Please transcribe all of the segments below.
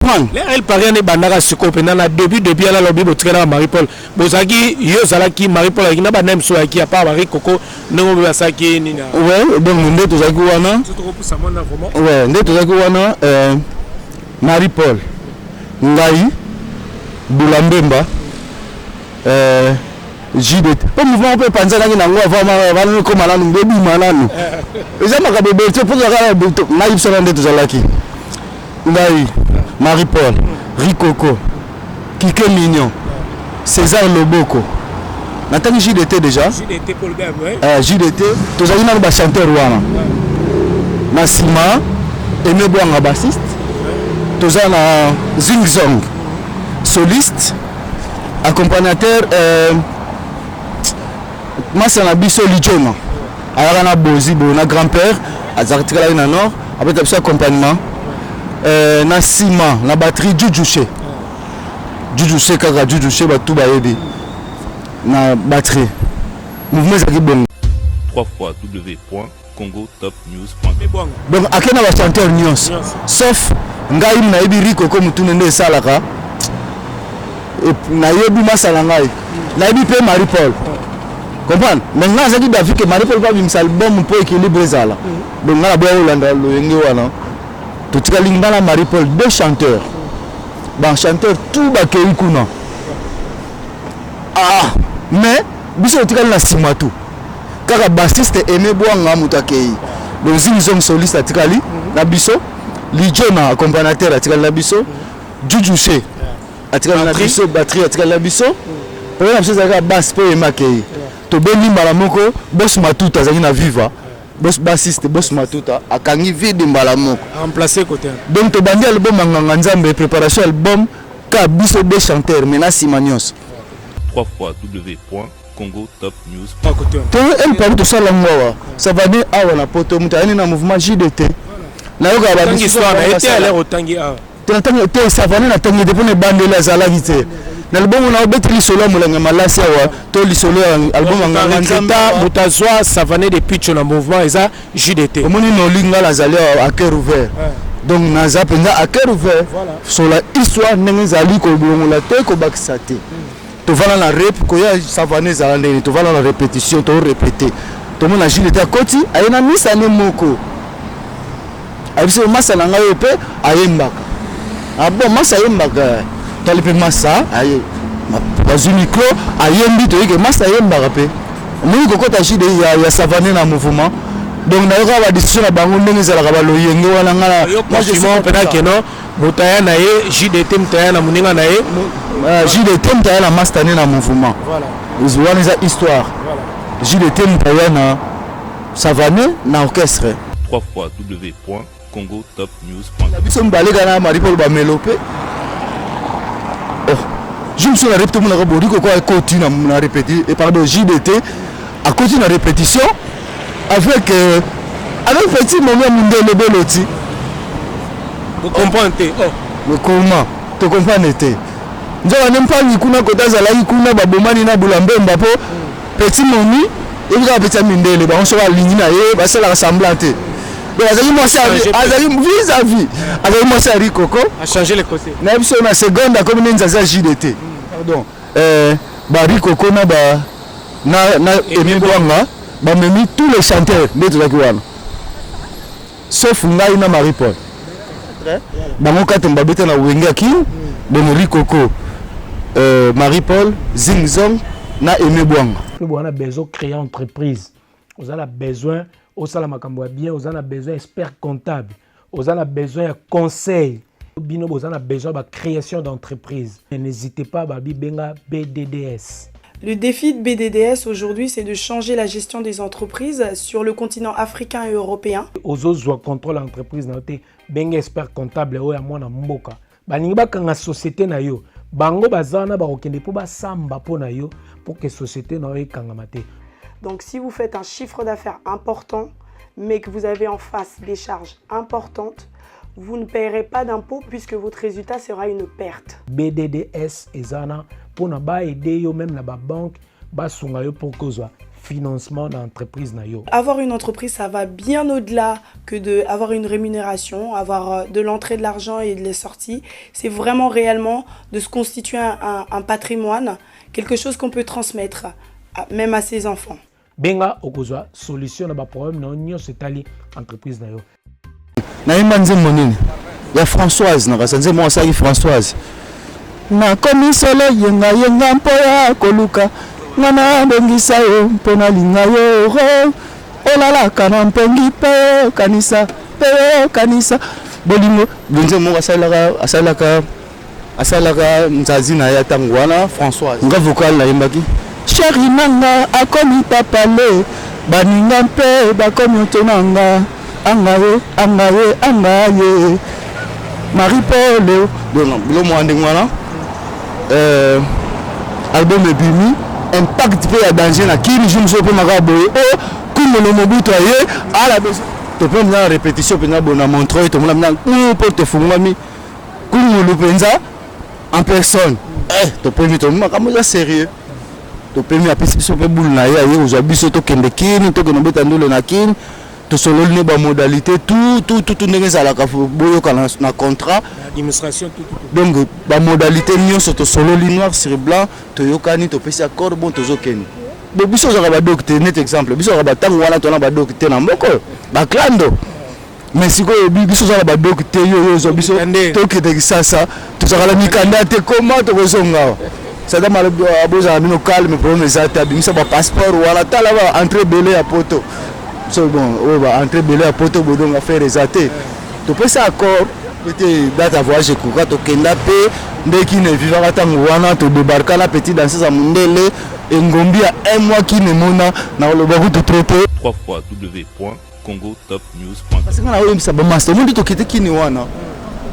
comprendre elle paraît ne bandaka sikope na depuis la lobby botikana Marie-Paul bozaki yo zalaki Marie-Paul akina ba nem so aki apa ba Coco ndongo basaki nina ouais donc nde tozaki wana ouais nde tozaki wana Marie-Paul ngai Bulambemba JDT po mouvement pe panza ngi nango avant comme malanu bebi malanu eza makabe belte pour la naïf so nde tozalaki ngai Marie-Paul Rikoko Kike Mignon César Loboko natangi JDT déjà JDT Paul Gabriel JDT tozali na ba chanteur wana na sima Aimé Bwanga bassiste tozali na Zing Zong soliste accompagnateur Massa na biso Lijona ayaka na bozi bo na grand-père azatikala na nord après tabisa accompagnement na sima na batterie Jujouché kaka Jujouché batu bayebi na batterie mouvement ezaki bongo www.congotopnews.com. donc akena ba chanteur nyonso sauf ngai na yebi Riko ko mutune nde salaka na yebi masala ngai na yebi pe Marie-Paul comprendre maintenant azaki David que Marie-Paul va bimisa album pour équilibrer zala donc ngala boya olanda loyenge wana totikali ngala Marie-Paul deux chanteurs ba chanteur tout ba kei kuna mais biso totikali na sima tout kaka bassiste Aimé Bwanga mutakei donc Zingzong soliste atikali na biso Lijona accompagnateur atikali na biso Jujouché atikali na biso batterie atikali na biso pour la chose avec basse pour emakei to beni mbala moko boss matuta azali na viva boss bassiste boss matuta akangi vide mbala moko remplacer côté donc to bandi album nganga nzambe préparation album ka biso des chanteurs mena simanios www.congotopnews.com. to el partout to sala ngwa ça va ne awa na poto mutani na mouvement JDT na yoka ba biso na été à l'air otangi a tangi te ça va na tangi depuis ne bandela zala vite l'album na obetri solo mulanga malasi awa to li solo album nganga nzambe butazwa savane de pitch na mouvement eza JDT omoni no linga la zali à cœur ouvert donc naza penza à cœur ouvert sur la histoire ndenge zali ko bolongola te ko bakisa te to vala na rep ko ya savane zala ndeni to vala na répétition to répéter to mona JDT akoti ayena misa ne moko abiso masa na ngayo pe ayembaka bon masa ayembaka talipe masa aye bazui micro ayembi to yeke masa ayembaka pe omoni kokota JDT ya savane na mouvement donc nayoka ba discussion na bango ndenge ezalaka baloyenge wana ngala moi je suis pena keno mutaya na ye JDT mutaya na muninga na ye JDT mutaya na master na mouvement voilà wana eza histoire JDT mutaya na savane na orchestre www.congotopnews.com. biso mbaleka na Marie-Paul ba melope je me suis répété mon rabori ko continue na répéter et pardon JDT a continué la répétition avec petit moment mundele beloti vous comprenez le comment tu comprends été nzoka nem pas kuna kota zala kuna babomani na Bulambemba po petit momi et vous avez petit mindele ba on se va ligne na ye ba c'est la ressemblante azali mwasi azali vis-à-vis azali mwasi Rikoko a changé les côtés na biso na seconde comme nzaza JDT pardon ba Rikoko na ba na Aimé Bwanga ba memi tous les chanteurs de tout wana sauf ngai na Marie-Paul bango katemba beta na wengaki de Rikoko Marie-Paul Zingzong na Aimé Bwanga on a besoin de créer entreprise on a besoin au salamakambo bien on a besoin expert comptable on a besoin de conseil bino on a besoin de création d'entreprise n'hésitez pas babi benga BDDS. Le défi de BDDS aujourd'hui, c'est de changer la gestion des entreprises sur le continent africain et européen. Ozo contrôle l'entreprise na te benga expert comptable oya mwana mboka baningi bakanga société na yo bango bazana ba okende po ba samba po na yo pour que société na yo ekangama te. Donc si vous faites un chiffre d'affaires important, mais que vous avez en face des charges importantes, vous ne paierez pas d'impôts puisque votre résultat sera une perte. BDDS ezana pour na ba aider yo même na ba banque ba sunga yo pour kozwa financement d'entreprise nayo. Avoir une entreprise, ça va bien au-delà que d'avoir une rémunération, avoir de l'entrée de l'argent et de la sortie. C'est vraiment réellement de se constituer un patrimoine, quelque chose qu'on peut transmettre même à ses enfants. Benga okozwa solution na ba problème na onyo setali entreprise nayo. Na imanze monene. Ya Françoise na kasanze mo asaki Françoise. Na komi solo yenga yenga mpoya koluka. Ngana bengisa yo mpona linga yo. Olala kana mpengi pe kanisa bolingo bunze mo asalaka nzazi na ya tangu wana Françoise. Nga vocal na yembaki. Chéri nanga akomi papale baninga mpe bakomi otonanga angaye Marie-Paul lo mwande ngwana album ebimi impact pe ya danger na kini je me suis pas magaboye comme le mobutu aye ala beso to pe na répétition pe na bona montre to mona pour te fungami comme le penza en personne to pe mi to maka sérieux to pemi apesi biso pe boule na ye ozwa biso tokende kini tokende beta ndolo na kini tosololi ne ba modalité tout ndenge ezalaka boyoka na contrat administration tout. Donc ba modalité nyonso tosololi noir sur blanc toyokani topesi accord bon tozokende bo biso ozaka ba docteur net exemple biso ozaka batango wana tona ba docteur na mboko ba clando mais sikoyo biso ozaka ba docteur yo ozwa biso tokende kisasa tozaka la mikanda te comment tokozonga ça dama aboza mino calme problème ezata bimisa ba passeport wala tala ba entrée belé à poto so bon ba entrée belé à poto bodong affaire ezate to pesa accord petit date à voyage kuka to kenda pe ndeki ne vivaka tango wana to débarquer la petite danseuse à Mundele engombi à un mois qui ne mona na lo ba to traiter www.congotopnews.com. parce que na o misa ba master mundi to kete kini wana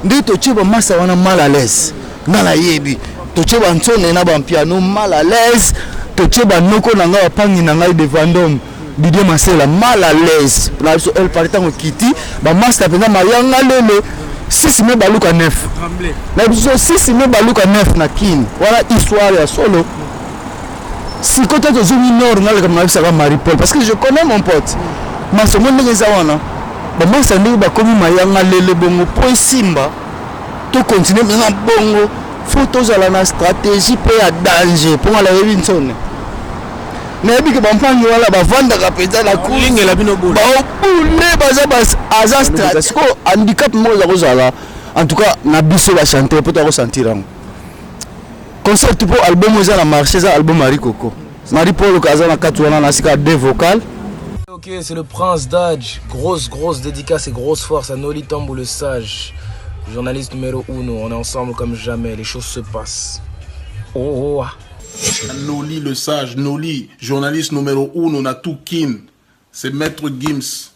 ndi to chiba master wana mal à l'aise na la yebi toche ba nsone na ba piano mal à l'aise toche ba noko na nga pangi na ngai de Vendôme Didier Marcel mal à l'aise la so elle partait en kiti ba master pena mayanga lele 6 me baluka 9 na biso 6 me baluka 9 na kin voilà histoire ya solo si côté de Zumi Nord na le comme ça va Marie-Paul parce que je connais mon pote ma somo ndenge za wana ba master ndenge ba komi mayanga lele bongo po simba to continuer na bongo photos à la stratégie pe à danger pour la Robinson mais bi que bampangi wala ba vanda kapeta la kulinga la bino boule ba boule baza bas aza stratégie ko handicap mo za kozala en tout cas na biso ba chanter peut te ressentir concert pour album za na marché za album Marie Coco Marie-Paul kaza na katwana na sika deux vocales. Ok, c'est le Prince Dodge, grosse dédicace et grosse force à Noli Tambou le sage. Journaliste numéro 1, on est ensemble comme jamais, les choses se passent. Oh. Noli le sage, Noli, journaliste numéro 1, on a tout kin. C'est Maître Gims.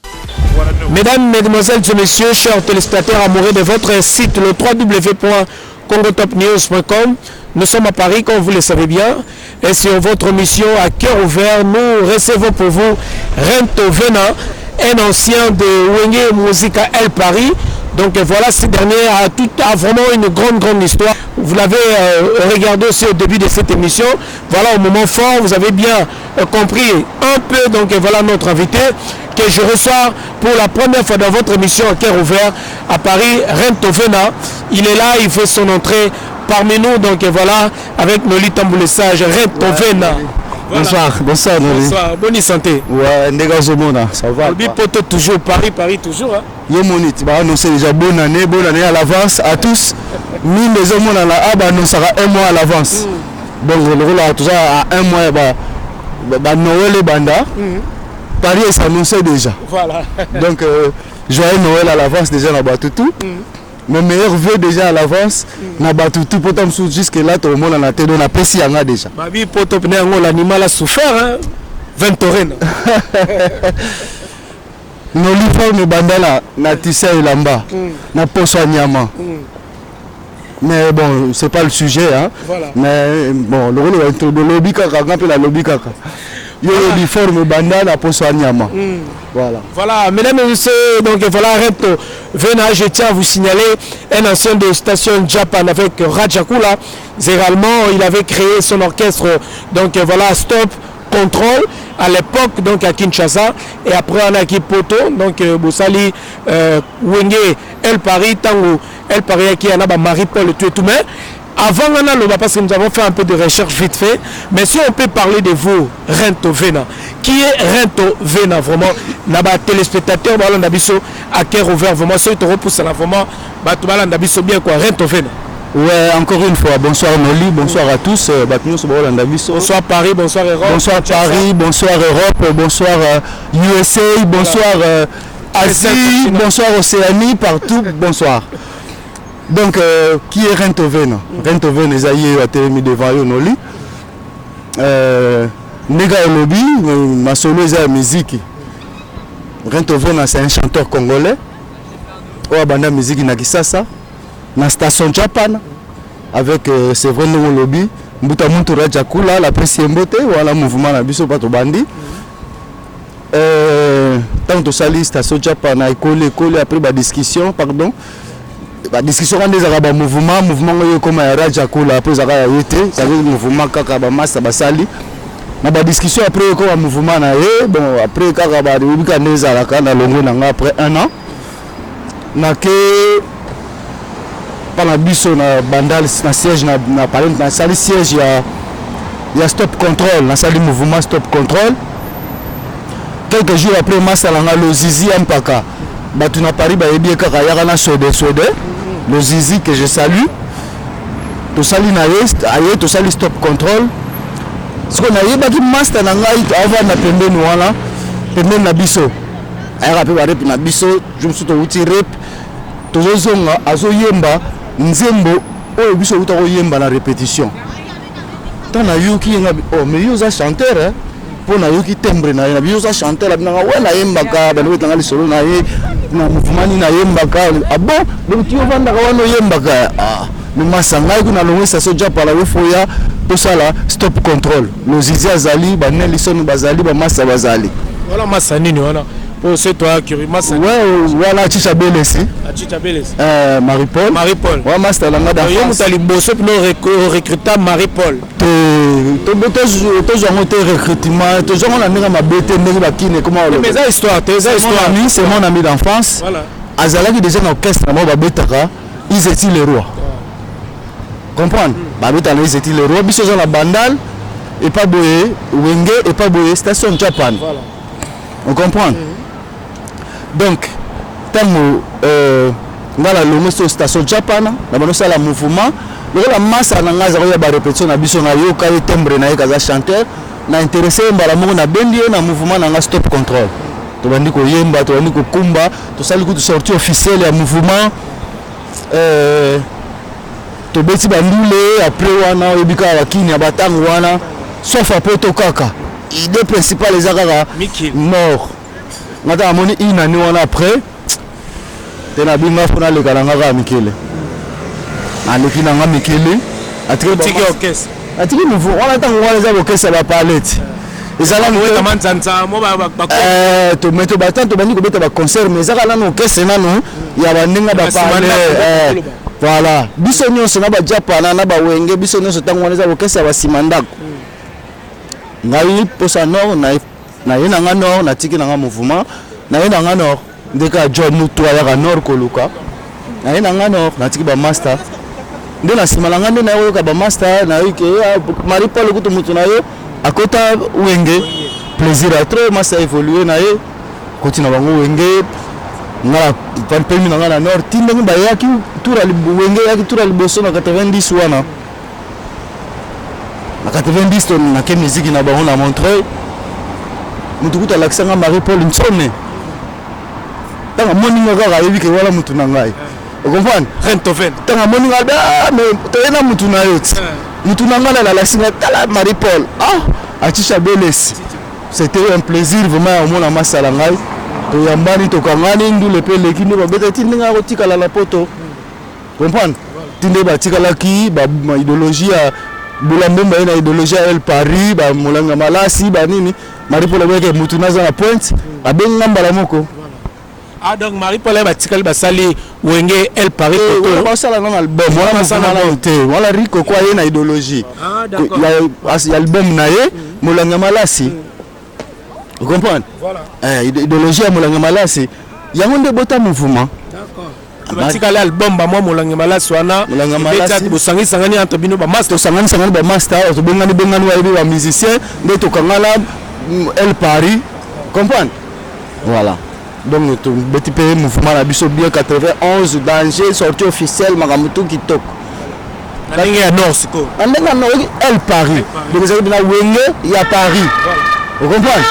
Mesdames, mesdemoiselles et messieurs, chers téléspectateurs amoureux de votre site, le www.congotopnews.com, nous sommes à Paris, comme vous le savez bien, et sur votre mission à cœur ouvert, nous recevons pour vous Rento Vena, un ancien de Wenge Musica El Paris. Donc voilà, ce dernier a vraiment une grande histoire. Vous l'avez regardé aussi au début de cette émission. Voilà, au moment fort, vous avez bien compris un peu. Donc voilà notre invité que je reçois pour la première fois dans votre émission à cœur ouvert à Paris, Rento Vena. Il est là, il fait son entrée parmi nous. Donc voilà, avec Noli Tambou le sage, Rento Vena. Voilà. Bonsoir Noli. Bonsoir, bonne santé. Ouais, ndega zomona, ça va. Albi poto toujours, Paris toujours. Hein? Yo monite, bah annoncer déjà bonne année à l'avance à tous. Mine des hommes on a annoncera un mois à l'avance. Donc le rôle à tout ça à un mois bah Noël et Banda. Paris est annoncé déjà. Voilà. Donc joyeux Noël à l'avance déjà na Batutu. Mes meilleurs vœux déjà à l'avance na Batutu pour tam jusque là tout le monde en a tenu na pesi yanga déjà. Babi poto pene ngo l'animal a souffert hein. 20 orena. Noliforme bandala na tissé elamba na poso nyama. Mais bon, c'est pas le sujet hein. Voilà. Mais bon, le rôle de lobby kaka quand la lobby kaka. Yo uniforme bandala na poso nyama. Voilà. Voilà, mesdames et messieurs, donc voilà, Rento Vena, je tiens à vous signaler un ancien de station Japan avec Rajakula. Également, il avait créé son orchestre, donc voilà, Stop Control. à l'époque donc à Kinshasa et après on a qui Poto donc Bosali Wenge El Paris tango El Paris qui en a Marie-Paul tout mais avant on a parce que nous avons fait un peu de recherche vite fait mais si on peut parler de vous Rento Vena qui est Rento Vena vraiment là-bas téléspectateurs balanda biso à cœur ouvert vraiment ceux qui repoussent là vraiment batu balanda biso bien quoi Rento Vena. Ouais, encore une fois, bonsoir Noli, bonsoir à tous. Bonsoir Paris, bonsoir Europe. Bonsoir Paris, bonsoir Europe, bonsoir USA, bonsoir Asie, bonsoir Océanie, partout, bonsoir. Donc, qui est Rentoven? Rentoven est aïe à télémi devant Noli. Nega Olobi, ma solo est la musique. Rentoven, c'est un chanteur congolais. Oh, banda musique Nakisasa. Na station Japan avec c'est vrai nous lobby mbuta muntu raja kula la presse mbote wala mouvement na biso pato bandi tant to sali station Japan na école après ba discussion pardon ba discussion on des araba mouvement comme raja kula après ça va été ça veut mouvement kaka ba massa ba sali na ba discussion après comme mouvement na bon après kaka ba ubika neza la kana longo na après 1 an na ke na biso na bandal na siège na parler na sali siège ya stop control na sali mouvement stop control quelques jours après masalanga le zizi mpaka batu na Paris ba yebi kaka yaka na sode le zizi que je salue to sali na est aye to sali stop control ce qu'on a yeba ki master na ngai avant na pembeni wana pembeni na biso ayaka pe ba rep na biso je me suis to uti rep to zonga azo yemba nzembo oyo biso uta koyemba na répétition tana yuki nga oh mais yo za chanteur hein pona yuki timbre na ye biso za chanteur na wena yemba ka bano betanga lisolo na ye na mouvement na yemba ka ah bon donc tu vanda ka wano yemba ka ah mais masanga kuna longesa so ja pala foya to sala stop control le zizi azali baneli sonu bazali ba massa bazali voilà massa nini voilà pour c'est toi qui massa ouais voilà Chicha Belesi Marie-Paul ouais master la ngada yo mutali bosso pour recruter Marie-Paul to jango te recrutement to jango na ndinga mabete ndinga bakine comment mais ça histoire c'est mon ami d'enfance voilà azalaki déjà na orchestre na babetaka ils étaient les rois comprendre babeta na ils étaient les rois biso na bandal et pas boye wenge et pas boye station Japan voilà on comprend donc tango ngala longo so station Japan na bano sala mouvement la masse na ngaza ko ya ba répétition na biso na yo ka timbre na kaza chanteur na intéressé mbala moko na bendi na mouvement na nga stop control to bandi ko yemba to bandi ko kumba to sali ko sortie officielle ya mouvement to beti bandule après wana obika wakini abatango wana sauf après to kaka idée principale les akaka mort ngata amoni ina ni wana après tena binga fona le kalanga ka mikele aleki nanga mikele atiki orchestre atiki nouveau wana tango wana za orchestre ba palette ezala no eta manzanza mo ba to meto batanto bani ko beta ba concert mais ezala no orchestre nano ya bandinga ba palette voilà biso nyonso na ba Japan na ba wenge biso nyonso tango wana za orchestre ba simandako ngai posa nord na yena nga nord na tiki nga mouvement na yena nga nord ndeka John Mutu ya nord koluka na yena nga nord na tiki ba master nde na simala nga nde na yo ka ba master na yo ke Marie-Paul kutu mutu na yo akota wenge plaisir à trop master évoluer na ye continue bango wenge ngala pemi nga na nord tinde ba yaki tura wenge yaki tura liboso na 90 wana na 90 ton na ke musique na bango na Montreuil mutu kuta l'accent Marie-Paul Nsone tanga moninga kaka yebi ke wala mutu na ngai o comprendre Rentoven tanga moninga da mais tena mutu na yo mutu na ngai la singa tala Marie-Paul ah Chicha Belesi c'était un plaisir vraiment au mona masala ngai to yambani to kangani ndule pe lekini ba beta tindinga ko tikala la poto comprendre tinde ba tikala ki ba idéologie Bulambemba ina idéologie El Paris ba molanga malasi ba nini Marie-Paul weke mutu naza na point abenga mbala moko ah donc Marie-Paul ba tikali ba sali wenge El Paris poto ba sala na album wala masana na hote wala riko kwa ina idéologie ah d'accord ya album na ye molanga malasi Vous comprenez? Voilà. Idéologie à Moulanga Malasi. Il y a un débat mouvement. D'accord. Batika l'album ba moi Moulanga Malasi wana. Moulanga Malasi. Vous sangani sangani entre bino ba master. Sangani sangani ba master. To bengani bengani wa musicien. De to kangala El Paris. Comprendre? Voilà. Donc tout petit pays mouvement la biso bien 91 danger sortie officielle Magamutu qui toque. Ndenge ya Nord siko. Ndenge na El Paris. Donc vous avez bien Wenge, il y a Paris. Vous comprenez?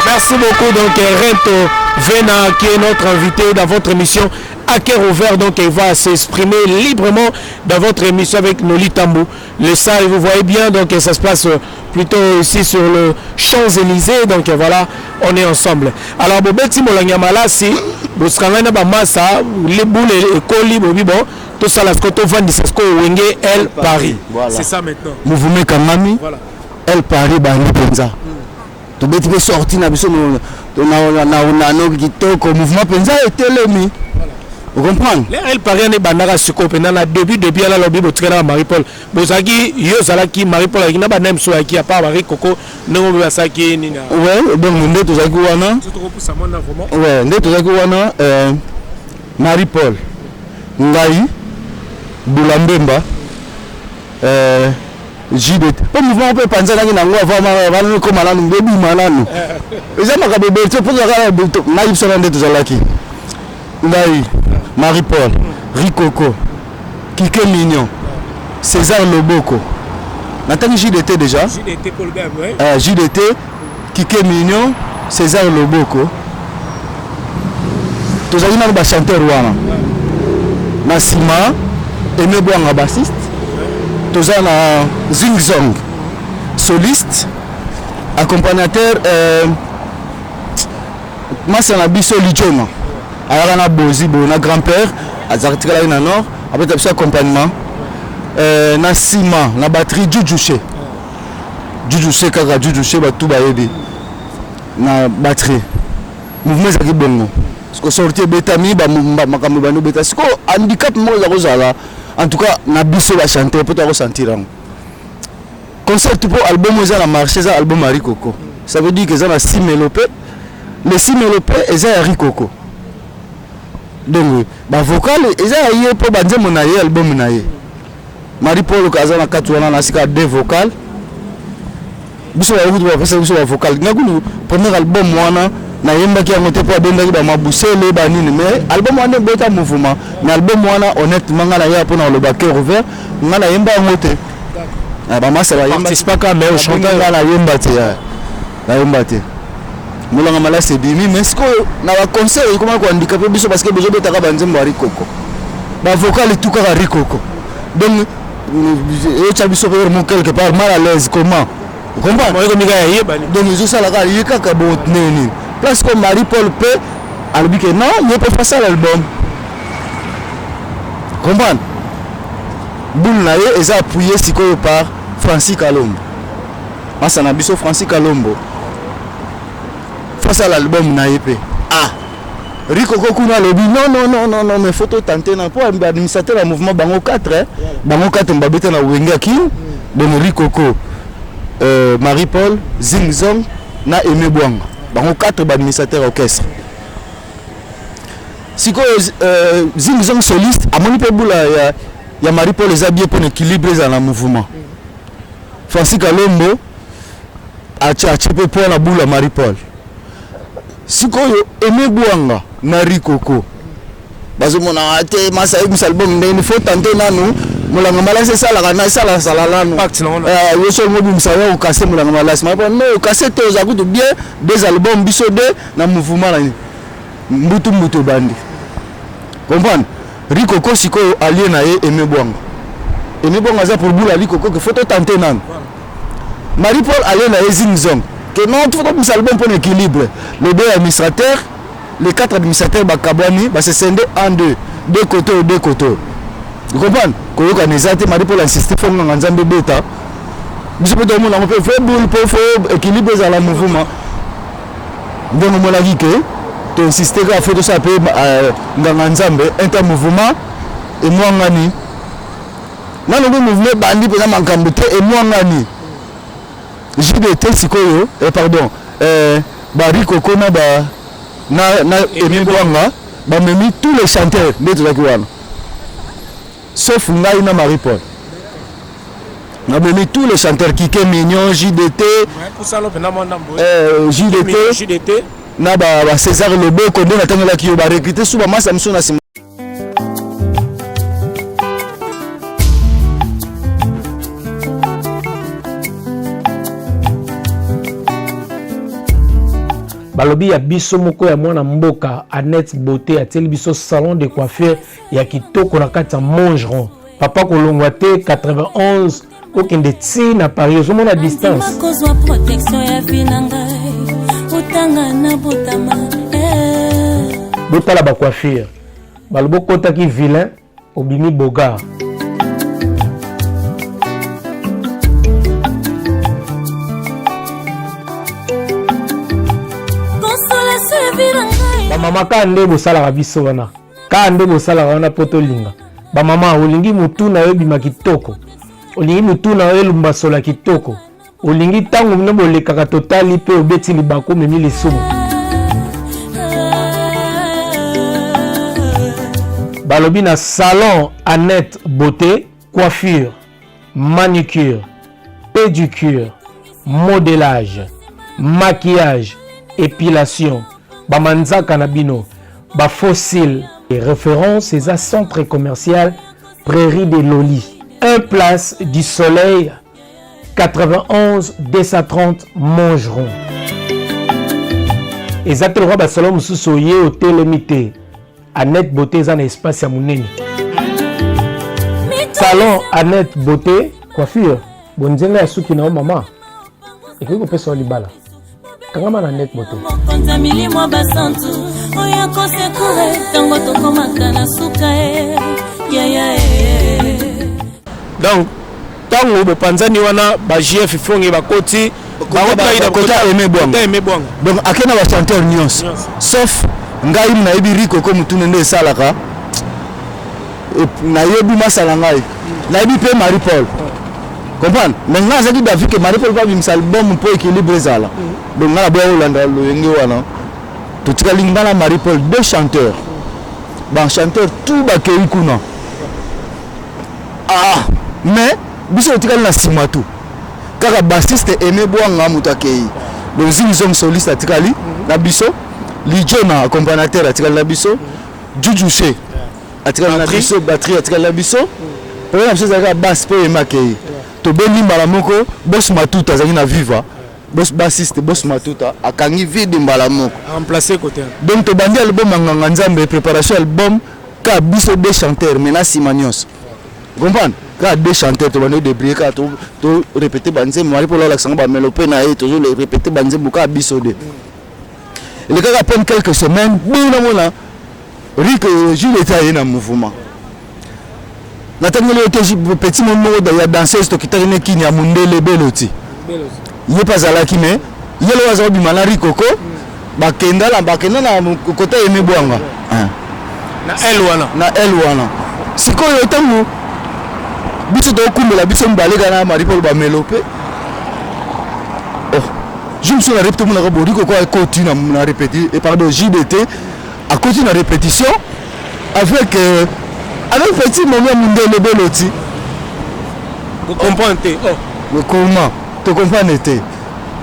Merci beaucoup donc Rento Vena qui est notre invité dans votre émission à cœur ouvert, donc il va s'exprimer librement dans votre émission avec Noli Tambou. Le salle, vous voyez bien, donc ça se passe plutôt ici sur le Champs-Élysées, donc voilà, on est ensemble. Alors Bobeti Moulanga Malasi, Boskangana Bamasa, les boules et colis, bon, tout ça là, Skoto Vandisasco, Wenge, El Paris. Voilà. C'est ça maintenant. Mouvement Kamami, Voilà. El Paris, Bani Penza. Tu peux te sortir na biso na kitoko mouvement Penza était l'ennemi. Vous comprenez? Elle paraît ne bandara siko pendant depuis la lobby botikana Marie-Paul. Bozaki yo zalaki Marie-Paul akina ba nem so aki pa Marie Coco non basaki nina. Ouais, donc nde tozaki wana. Ouais, nde tozaki wana Marie-Paul. Ngai Bulambemba JDT. Pas mouvement peut penser na nango avant comme ala ndebi mananu. Eza makabebe te pour la naïf so nde tozalaki. Ngai Marie-Paul, Rikoko, Kike Mignon, César Loboko. Nathan JDT déjà. JDT Paul Gab, ouais. JDT, Kike Mignon, César Loboko. Tous les gens chanteur wana. Nassima, Aimé Bouanga bassiste. Tous les Zing Zong, soliste, accompagnateur. Moi c'est un bisso Lichoma. Alors on a Bozi, on a grand-père, à Zartika na nord, après tu as accompagnement. Na Sima, na batterie Djoudjouché. Djoudjouché kaka Djoudjouché ba tout ba yedi. Na batterie. Mouvement zaki bongo. Parce que sortir betami ba makambo ba no beta. Siko handicap mo za kozala. En tout cas, na biso ba chanter peut ressentir. Concept pour album za na marché za album Marie Coco. Ça veut dire que ça na 6 mélopé. Les 6 mélopé et ça Marie Coco. Donc ba vocal eza yé po banze mona yé album na yé Marie-Paul kaza na katwana na sika deux vocal biso ba yutu ba pesa biso ba vocal ngakulu premier album wana na yemba ki ngote po benda ki ba mabusele ba nini mais album wana bota mouvement mais album wana honnêtement ngala ya po na le cœur ouvert ngala yemba ngote ba masa ba yemba participe pas mais au chanteur la yemba te la yemba te Moulanga Malasi bimi mais ce que na ba conseil comment ko handicapé biso parce que besoin betaka banzembo Marie Coco ba vocal tout ka Marie Coco donc et tu as biso vraiment quelque part mal à l'aise comment vous comprenez donc je ça la il kaka bon neni parce que Marie-Paul peut albi que non il peut faire ça l'album comprendre boule na ye eza appuyé sikoyo par Francis Kalombo masa na biso Francis Kalombo face à l'album na EP. Ah, Rikoko kuna lobi non mais photo tenter na pour administrateur le mouvement bango 4 hein. Bango 4 mbabeta na wenga ki donc Rikoko Marie-Paul Zing Zong na Aimé Bouanga. Bango 4 administrateur orchestre. Siko Zing Zong soliste amoni pe bula ya Marie-Paul les habillés pour équilibrer dans le mouvement. Francis Kalombo a peu pour la boule à Marie-Paul. Sikoyo Aimé Bouanga na Rikoko bazo mona ate masa album ndeni faut tenter nanu Moulanga Malasi ça la sala lanu yo so mobi msawa ukase Moulanga Malasi mais non ukase te ozakutu bien des albums biso de na mouvement na mbutu bandi comprendre Rikoko sikoyo allié na ye Aimé Bouanga za pour boula Rikoko que faut tenter nanu Marie-Paul allié na ye Zing Zong que non tout comme ça album pour l'équilibre les deux administrateurs les 4 administrateurs bakabani ba se scindé en deux côtés vous comprenez ko yoka nezate Marie-Paul insister faut nga nzambe beta biso peut monde on peut faire boule pour faire équilibre dans le mouvement donc mon avis que tu insister à faire tout ça peut nga nzambe inter mouvement et moi ngani na le mouvement bandi pena makambuté et moi ngani JDT sikoyo pardon Barry Coco na Aimé Bwanga bamemi tous les chanteurs nde tozalaki wana sauf ngai na Marie-Paul bamemi tous les chanteurs Kike Mignon JDT JDT na ba César Loboko nde natangelaki yo barecruter sous bamasa miso na nsima balobi ya biso moko ya mwana mboka Annette Beauté ateli biso salon de coiffure ya kitoko na kati ya Mongeron papa kolongwa te 91 okende ti na Paris ozomona distance botala ba coiffure balobo kotaki vilain obimi boga bamama ka nde bosalaka biso wana ka nde bosalaka wana po tolinga bamama olingi mutu na yo ebima kitoko olingi mutu na yo elumba sola kitoko olingi ntango mino bolekaka totali mpe obeti libaku omemi lisumu balobi na salon Annette Beauté coiffure manicure pédicure modélage maquillage épilation bamanzaka na bino ba fossile et référence à centre commercial Prairie de Loli 1 place du Soleil 91 230 Mongeron exactement ba salon mususu ye hôtel limité Annette Beauté za na espace ya munene salon Annette Beauté coiffure bonzenga ya suki na mama ekiko pesa libala kangama na Annette Beauté donc tango bopanzani wana ba JF fongi bakoti bakota Aimé Bwanga donc akena ba chanteur nyonso sauf ngai na yebi Riko ko mutune nde salaka na yebi masala ngai na yebi pe Marie-Paul comprendre mais nga zaki David que Marie-Paul va bimisa album pour équilibrer zala donc nga ba Holanda loyenge wana to tika linga na Marie-Paul deux chanteurs ba chanteur tout ba kei kuna mais biso tika na simatu kaka bassiste Aimé Bwanga mutakei donc zingizom soliste tikali na biso Lijona accompagnateur atikali na biso Juju She atikali na biso batterie atikali na biso problème chose avec basse pe emakei to beli mbala moko boss matuta azali na viva boss bassiste boss matuta akangi vide mbala moko remplacer côté donc to bandi album nganga nzambe préparation album ka biso deux chanteurs mena simanios comprendre ka deux chanteurs to bandi débrier ka to répéter banze mari pour la sanga ba mélopé na et toujours le répéter banze buka biso de le gars à peine quelques semaines bon Rick Jules était en mouvement natangeli oteji petit moment de ya danseuse to kitane kini ya mundele beloti ye pas alaki mais yelo wazo bimala Rikoko bakenda na côté Aimé Bwanga na el wana sikoyo tangu biso to kumbela biso mbalega na Marie-Paul ba melope je me suis répété mon rabori ko continue na répéter et pardon JDT a continué la répétition avec petit moment mundele beloti vous comprenez comment tu comprends été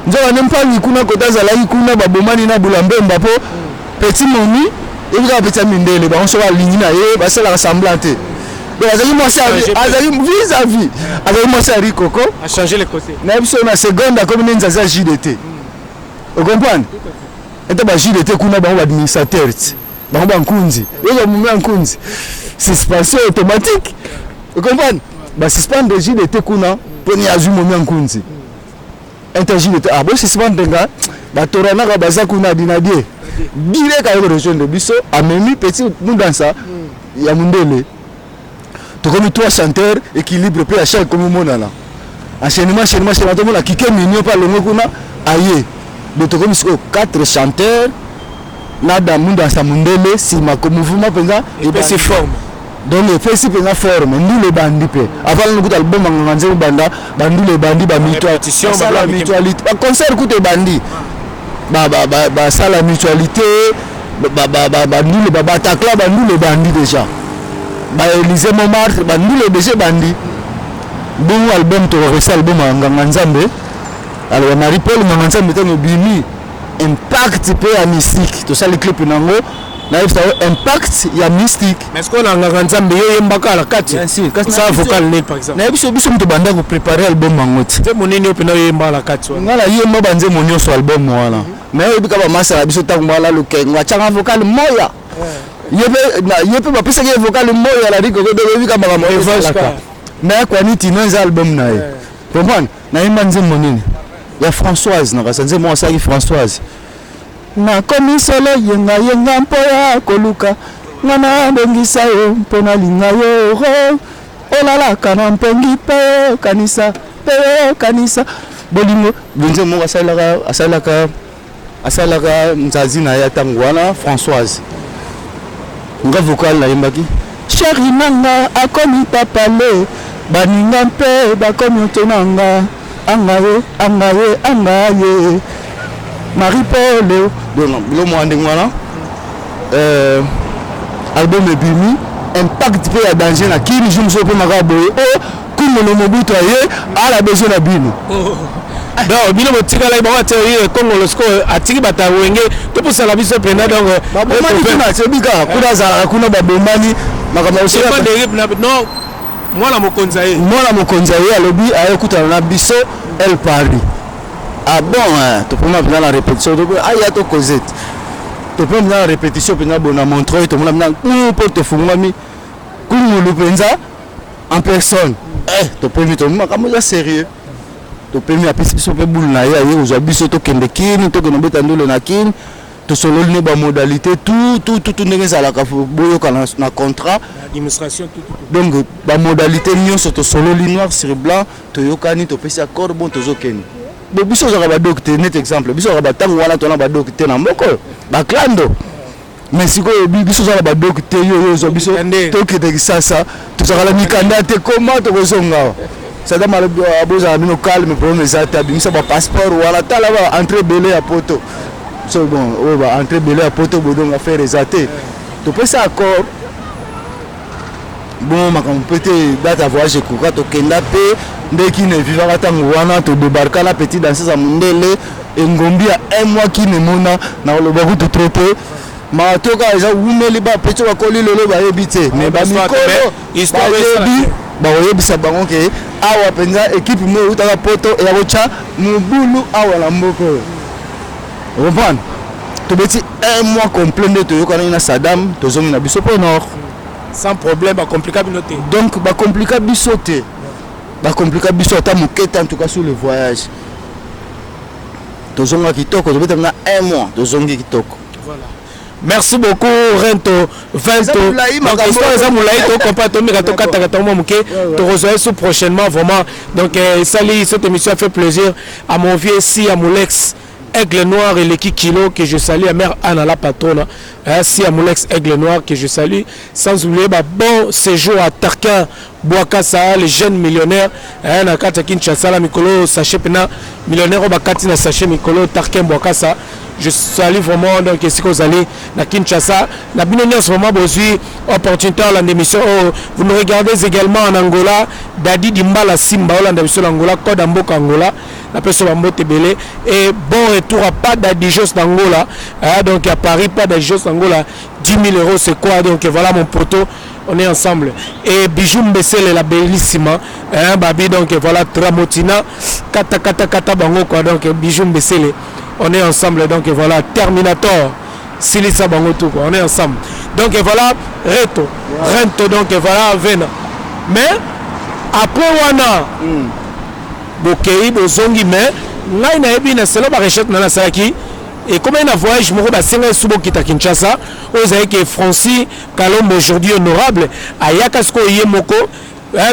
nzoka même pas ni kuna kota za la kuna babomani na bulambemba po petit momi et vous avez petit mundele ba on so la ligne na ye ba sala ressemblante donc azali moi ça azali vis-à-vis azali moi ça Rikoko a changé les côtés na biso na seconde comme nzaza JDT vous comprenez et ba JDT kuna ba administrateur ba nkunzi yo ba nkunzi suspension automatique vous comprenez ba suspendre JDT kuna poni azu momi nkunzi interJDT bon suspendre nga ba torana ka baza kuna dinadie direct avec rejoindre biso amemi petit mudansa ya mundele to comme trois chanteurs équilibre pe à chaque comme monana enchaînement tout monde Kike Mignon par le kuna aye de to comme quatre chanteurs nada munda sa mundele si ma comme mouvement penza et puis c'est forme donc efesi mpenza forme ndule bandi mpe avant lokuta album anganga nzembo banda bandule bandi basala mutualité baconcert kuta ebandi basala mutualité bandule babatakla bandule bandi déjà baélysée montmartre bandule déjà bandi bongo album tokoresa album anganga nzambe alors Marie Paul nganga nzambe ntango bimi impact mpe ya mystique tosali clip nango nayebi ça impact ya mystique. Mais est-ce qu'on a nganga nzambe yo yembaka la kati ça vocal net par exemple nayebi biso moto banda ko préparer album yango ti te monene opena yo yemba la kati wana ngala yemba banze monyoso album wana mais oyebi kaba masala biso tango mbala lokengo achanga vocal moya yepe bapesaki ye vocal moya la riko kodo oyebi kaba makambo evalaka mais kwa niti nza album na ye comprendre nayemba nze monene ya Françoise nakasa nze mo asaki Françoise nakomi solo yenga mpo ya koluka ngana bongisa yo mpo nalinga yo olalaka na mpengi mpe kanisa bolingo benze moko asalaka nzazi na ye ntango wana Françoise nga vocal nayembaki chéri nanga akomi papale baninga mpe bakomi otonanga angaye Marie Paul le mois ndengwana album ebimi impact pe ya danger na kini je me suis pas makaboye kumo no mobutu aye ala besoin na bino donc bino botika la ba théorie Congo losko atiki bata wenge to posa la biso pena donc babomani kuna sebika kuna za kuna babomani makama aussi pas de rip non mwana mokonza ye alobi ayekutana na biso elle Paris. Ah bon, tu peux me faire la répétition. Ah, il y a ton Cosette. Tu peux me faire la répétition, tu peux me montrer, tu peux me faire pour te faire en personne. Tu peux me faire sérieux. Tu peux me faire la boule na ya aujourd'hui surtout kendekini to kono beta ndolo na kin to solo ne ba modalité tout ndenge la boyo kana na contrat administration tout donc ba modalité nyonso to solo noir sur blanc to yokani to pesa accord bon to zokeni biso ozaka badokte net exemple biso ozaka batango wana tona badokte na moko baklando mais sikoyo biso ozaka badokte yo ozwa biso tokende kisasa tozaka la mikanda te koma tokozonga sadam abozala bino calme problème eza te abimisa bapasseport wana tala ba entrée belé ya poto so bon oyo ba entrée belé ya poto bodongo affaire eza te topesa accord bon makambo mpe te date ya voyage ekoka tokenda mpe ndeki ne vivaka ntango wana todebarka na petit danseuse ya mondele engombi ya 1 mois kine mona na koloba kutu trope matoka eza wumeli bapeti bakoli lelo bayebi te me bamikolo bayebi bakoyebisa bango ke awa mpenza ekipe mo eutaka poto eya kotya mobulu awa na mboka oyo comprendre tobeti 1 mois complet nde toyokanaki na Sadam tozongi na biso mpo nord sans problème bacomplika bino te donc bacomplika biso te bacomplika biso ata mokete en tout cas sur le voyage tozonga kitoko tobeta na 1 mois tozongi kitoko voilà. Merci beaucoup Rento 20 donc histoire eza molai to compa to mika to kataka to momuke to rejoindre sous prochainement vraiment donc sali cette émission a fait plaisir à mon vieux si à Molex Aigle Noir et l'équipe Kilo que je salue à mère Anna la patronne si à Molex Aigle Noir que je salue sans oublier bon séjour à Tarkin Boakasa les jeunes millionnaires na kata Kinshasa la mikolo sachet pena millionnaire au bakati na sachet mikolo Tarkin Boakasa je salue vraiment donc ici que vous allez na Kinshasa na binoni en ce moment bozui opportunité à l'émission vous nous regardez également en Angola Dadi Dimbala Simba Hollande biso Angola Code Mboka Angola la personne Mbote Belé et bon retour à pas d'Adijos d'Angola donc à Paris pas d'Adijos d'Angola 10 000 € c'est quoi donc voilà mon poteau on est ensemble et Bijou Mbessele la bellissima babi donc voilà Tramotina kata bango quoi donc Bijou Mbessele on est ensemble donc voilà Terminator Silisa bango tout quoi on est ensemble donc voilà Rento donc voilà Vena mais après wana bokei bozongi mais ngai na yebi na selo ba recherche na salaki et comme un voyage moko ba senga subo kita Kinshasa ozaye que Francis Kalombo aujourd'hui honorable ayaka sko yemoko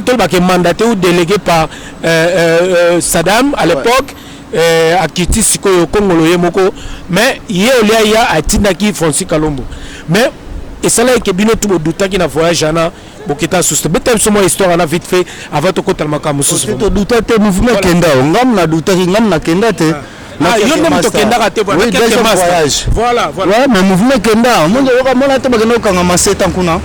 to ba ke mandaté ou délégué par Saddam à l'époque à Kiti sikoyo Congo yemoko mais yeolia ya atindaki Francis Kalombo mais et ça là que bino tout douta ki na voyage ana bokita suste beta somo histoire na vite fait avant to kota makambo susu to douta te mouvement kenda ngam na douta ngam na kenda te yo même to kenda ka te voilà quelques voyage voilà ouais mais mouvement kenda monde yoka mona te bageno kanga maseta kuna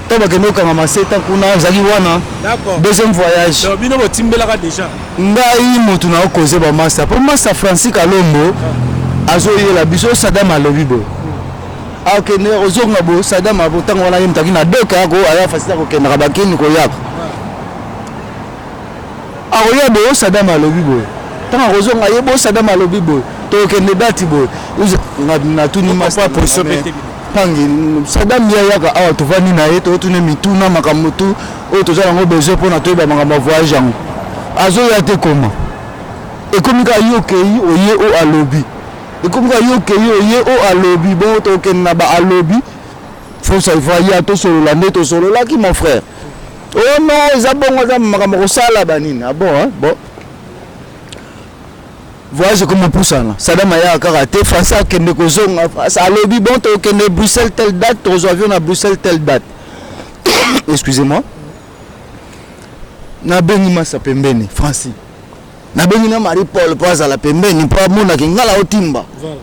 to bageno kanga maseta kuna zaki wana d'accord deuxième voyage donc bino botimbela ka déjà ngai motu na okoze ba master pour master Francis Kalombo azoyela biso Sadam alobi bo akende ozonga bo Sadam abotango wana yemtaki na doka ko aya fasita ko kenda bakini ko yako akoya bo Sadam alobi bo tanga kozonga yebo Sadam alobi bo to kende dati bo na tuni master position pangi Sadam ya yaka awa tovani na ye to tune mituna makamutu o to zala ngo besoin pour na toyeba makambo voyage yango azoya te koma ekomika yokei oye o alobi ekomika yokei oye o alobi bon to kenna ba alobi faut ça il y a to solo la neto solo là qui mon frère oh non za bongo za makambo ko sala banini ah bon hein bon voyage comme poussana Sadam ya karaté face à kende ko zonga face à alobi bon to kende Bruxelles telle date to avion à Bruxelles telle date excusez-moi na bengi masa pembeni Francis na bengi na Marie Paul paza la pembeni pa mona kingala otimba voilà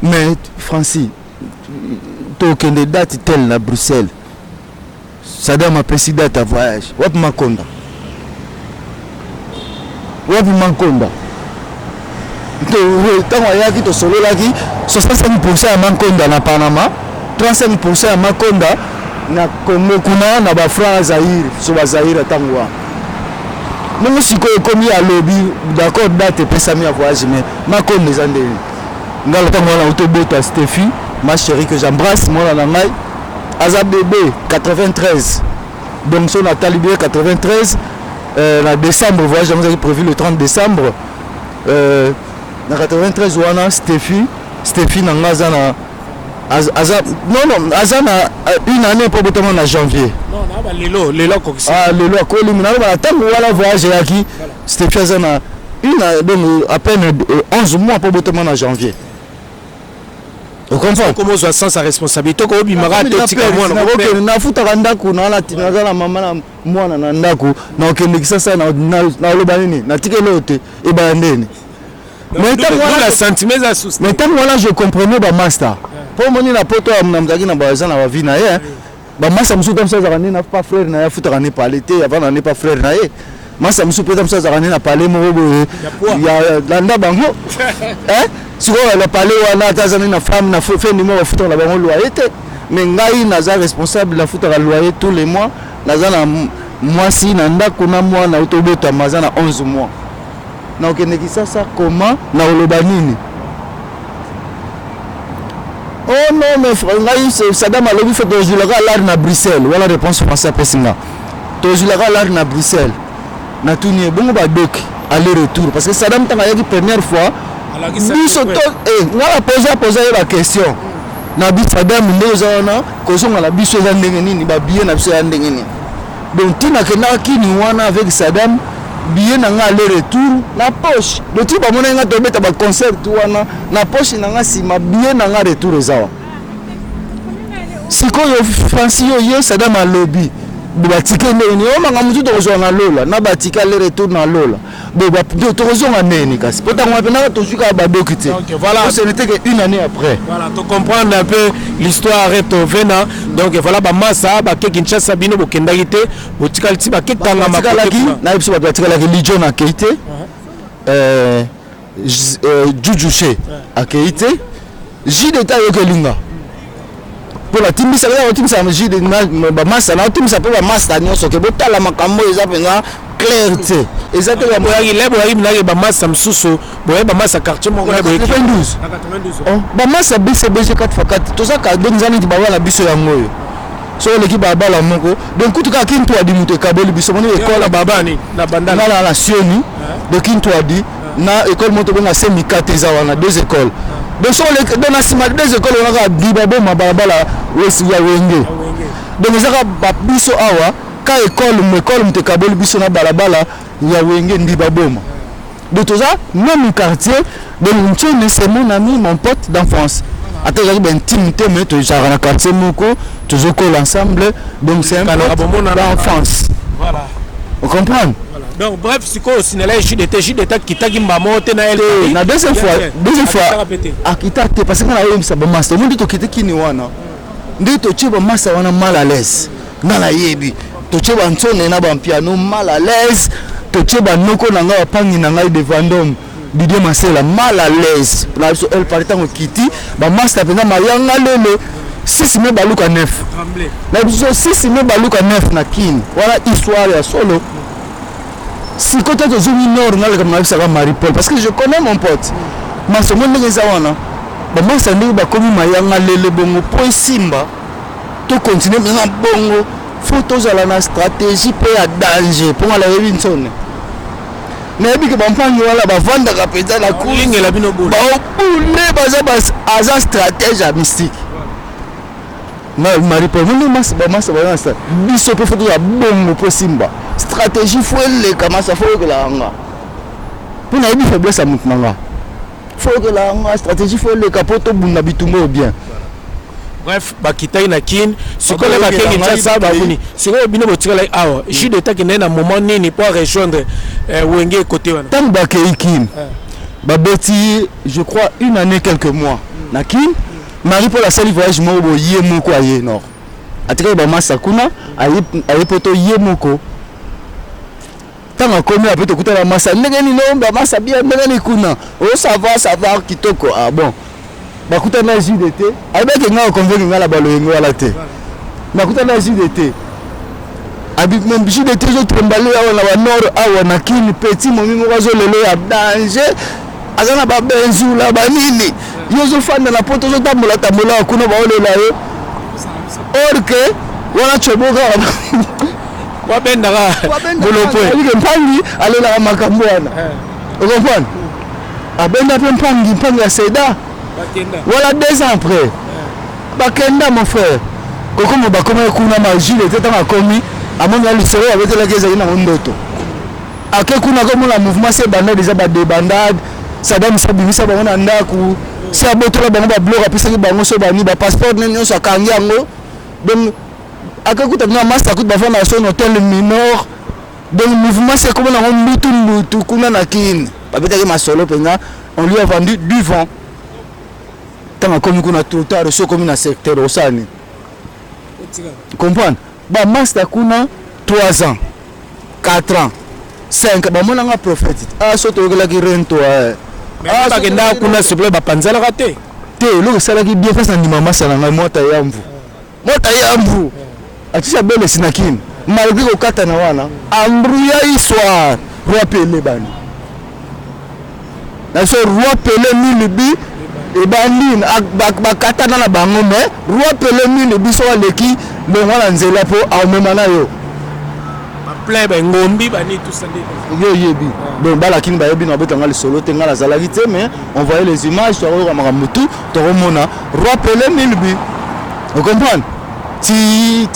mais Francis to kende date telle na Bruxelles Sadam a pesi date à voyage wapi makonda to tango yaki to solo laki 65% ya makonda na Panama 35% ya makonda na Congo kuna na ba France Zaire so ba Zaire tangwa mungu siko ekomi ya lobby d'accord date pesa mi à voyage mais makonda zande ngala tangwa na autobota Stéphie ma chérie que j'embrasse moi na ngai aza bébé 93 donc son a talibé 93 na décembre voyage nous avons prévu le 30 décembre na 93 wana Stéphie na ngaza na non azana une année pour botamon na janvier non na ba lelo ko lelo ko limina ba tango wala voyage yaki Stéphie azana une donc à peine 11 mois pour botamon na janvier au comprend comment on sent sa responsabilité ko bimara totika mwana ko na futa ndako na la tinaza na mama na mwana na ndako na okende kisasa na loba nini na tikelo te e ba ndeni mais tant voilà je comprenais ba master pour moni na poto na mzaki na baza na vie na ye ba master musu comme ça zakane na pas frère na ya futa kana parler te avant na ne pas frère na ye master musu peut comme ça zakane na parler mo ya landa bango hein siko la parler wana tazana na femme na fait numéro futa la bango loyer te mais ngai naza responsable la futa la loyer tous les mois naza na mwasi na ndako na mwa na autobota maza na 11 mois na okende kisasa comment na oloba nini oh non mais ngai Sadam alobi fait tozulaka l'art na Bruxelles voilà réponse français pesinga tozulaka l'art na Bruxelles na tuni bongo ba doc aller retour parce que Sadam tanga yaki première fois biso to ngala poser la question na bi Sadam ndoza wana kozonga la biso za ndenge nini ba bien na biso ya ndenge nini donc tina kena kini wana avec Sadam billet na nga aller retour na poche le type amona nga to beta ba concert wana na poche na nga sima billet na nga retour ezawa siko yo Francis yo Sadam alobi ba ticket neni o manga mutu to kozona lola na ba ticket aller retour na lola bo ba to kozona neni kasi pota ngwa pena to suka ba dokite donc voilà ce n'était que une année après voilà to comprendre un peu l'histoire retovena donc voilà ba massa ba ke Kinshasa bino bo kendaki te bo tikali ti ba ke tanga makalaki na biso ba tikala ki Lijon na Keité Jujuche a Keité Jideta yo kelinga pour la team ça va team ça magie de ba massa na team ça pour ba massa nyonso ke botala makambo eza penza clarté exactement boyaki lebo yaki na ba massa msusu boye ba massa quartier mo na 92 oh ba massa BCBG 4x4 to ça ka donzani ti ba wala biso yango yo so l'équipe ba bala moko donc kutuka kintu adi muto kabeli biso moni école babani na bandana na la sioni de kintu adi na école moto bonga semi 4 eza wana deux écoles donc so les dans la sima deux écoles on a bibabo mabala wesi ya wenge donc ezaka ba biso awa ka école mte kabeli biso na balabala ya wenge ndiba boma de tout ça même quartier de Mtchene c'est mon ami mon pote d'enfance ata ezalaki baintime te mais tozalaka na quartier moko tozokola ensemble donc c'est un d'enfance. Voilà. On comprend? Donc bref, si quoi au cinéma JDT kitaki mbamo te na elle. Na deuxième fois akita te parce que na yo misa ba master mundi to kiti kini wana. Ndi to cheba master wana mal à l'aise. Na la yebi. To cheba nsone na ba piano mal à l'aise. To cheba noko na nga pangi na ngai de Vendôme. Didier Marcel mal à l'aise. Na elle partait en kiti ba master penga mayanga lele. 6 mai baluka 9. La biso 6 mai baluka 9 na kin. Voilà histoire ya solo. Si quand tu es au nord, ça va Marie-Paul. Parce que je connais mon pote. Mais ce monde est zawana. Moi, ça n'est pas comme Mayanga Lele Bongo. Pour Simba, tu continues maintenant Bongo. Photos à la stratégie, pour à danger. Pour la Robinson. Mais il y a des gens qui vont vendre la cour. Il y a des gens qui stratégie mystique. Marie-Paul, biso pe photo ya bongo po Simba. Stratégie faut le comment ça faut que la nga. Pour na yebi faiblesse à mutnanga. Faut que la nga stratégie faut le capoto bunda bitumbo bien. Bref, bakitai na kin, siko le bakengi tsa ba buni. Siko bino botika like awa. JDT ki na moment nini pour rejoindre Wenge côté wana. Tant bakei kin. Ba beti je crois une année quelques mois. Na kin Marie-Paul a sali voyage moko yé moko aye nord. Atika ba masa kuna aye poto yé moko. Tanga komi après to kuta la masa ndenge ni nomba masa bien ndenge ni kuna. Oh ça va kitoko. Ah bon. Ba kuta na JDT. Avec nga convaincre nga la baloyengo wala te. Ba kuta na JDT. Abi même JDT je trembale awa na ba nord awa na kini petit momingo bazo lelo ya danger. Azana ba benzu la ba nini. Yozo fanda na poto zo tambola kuna ba olela yo. Orke wana choboka wabenda ka bolopo ile mpangi alela makambo wana. Ukomprendre? Abenda pe mpangi ya Seda. Bakenda. Voilà 2 ans après. Bakenda mon frère. Koko mo bakoma kuna majile tete nga komi amoni ali sero avec la keza ina ndoto. Ake kuna comme la mouvement c'est banda déjà ba débandade. Sadam sabimisa bango na ndaku. Si abotola bango ba bloc apesa bango so bani ba passeport nyo so kangi yango. Donc akakuta na master kuta ba na son hôtel minor. Donc mouvement c'est comme na mbutu kuna na kin. Ba betaki masolo penga on lui a vendu du vent. Tant comme kuna trottoir so comme na secteur osani. Comprendre? Ba master kuna 3 ans, 4 ans, 5 ba mona nga prophète. Ah so to gela ki rento ah ba kenda kuna s'il ba panzala raté. Te lo sala ki bien face na mama sala nga mota yamvu. Mota yamvu. Atisha bele sinakin. Malgré ko kata na wana, ambruya histoire, roi Pelé bani. Na so roi Pelé milibi et bandine bakata na bango mais roi Pelé mine biso aleki le wana nzela po au memana yo plein ba ngombi bani tout ça yo yebi donc bala kin ba yebi na betanga le solo tenga la zalaki te mais on voyait les images sur le maramutu to remona roi Pelé mine bi vous comprenez ti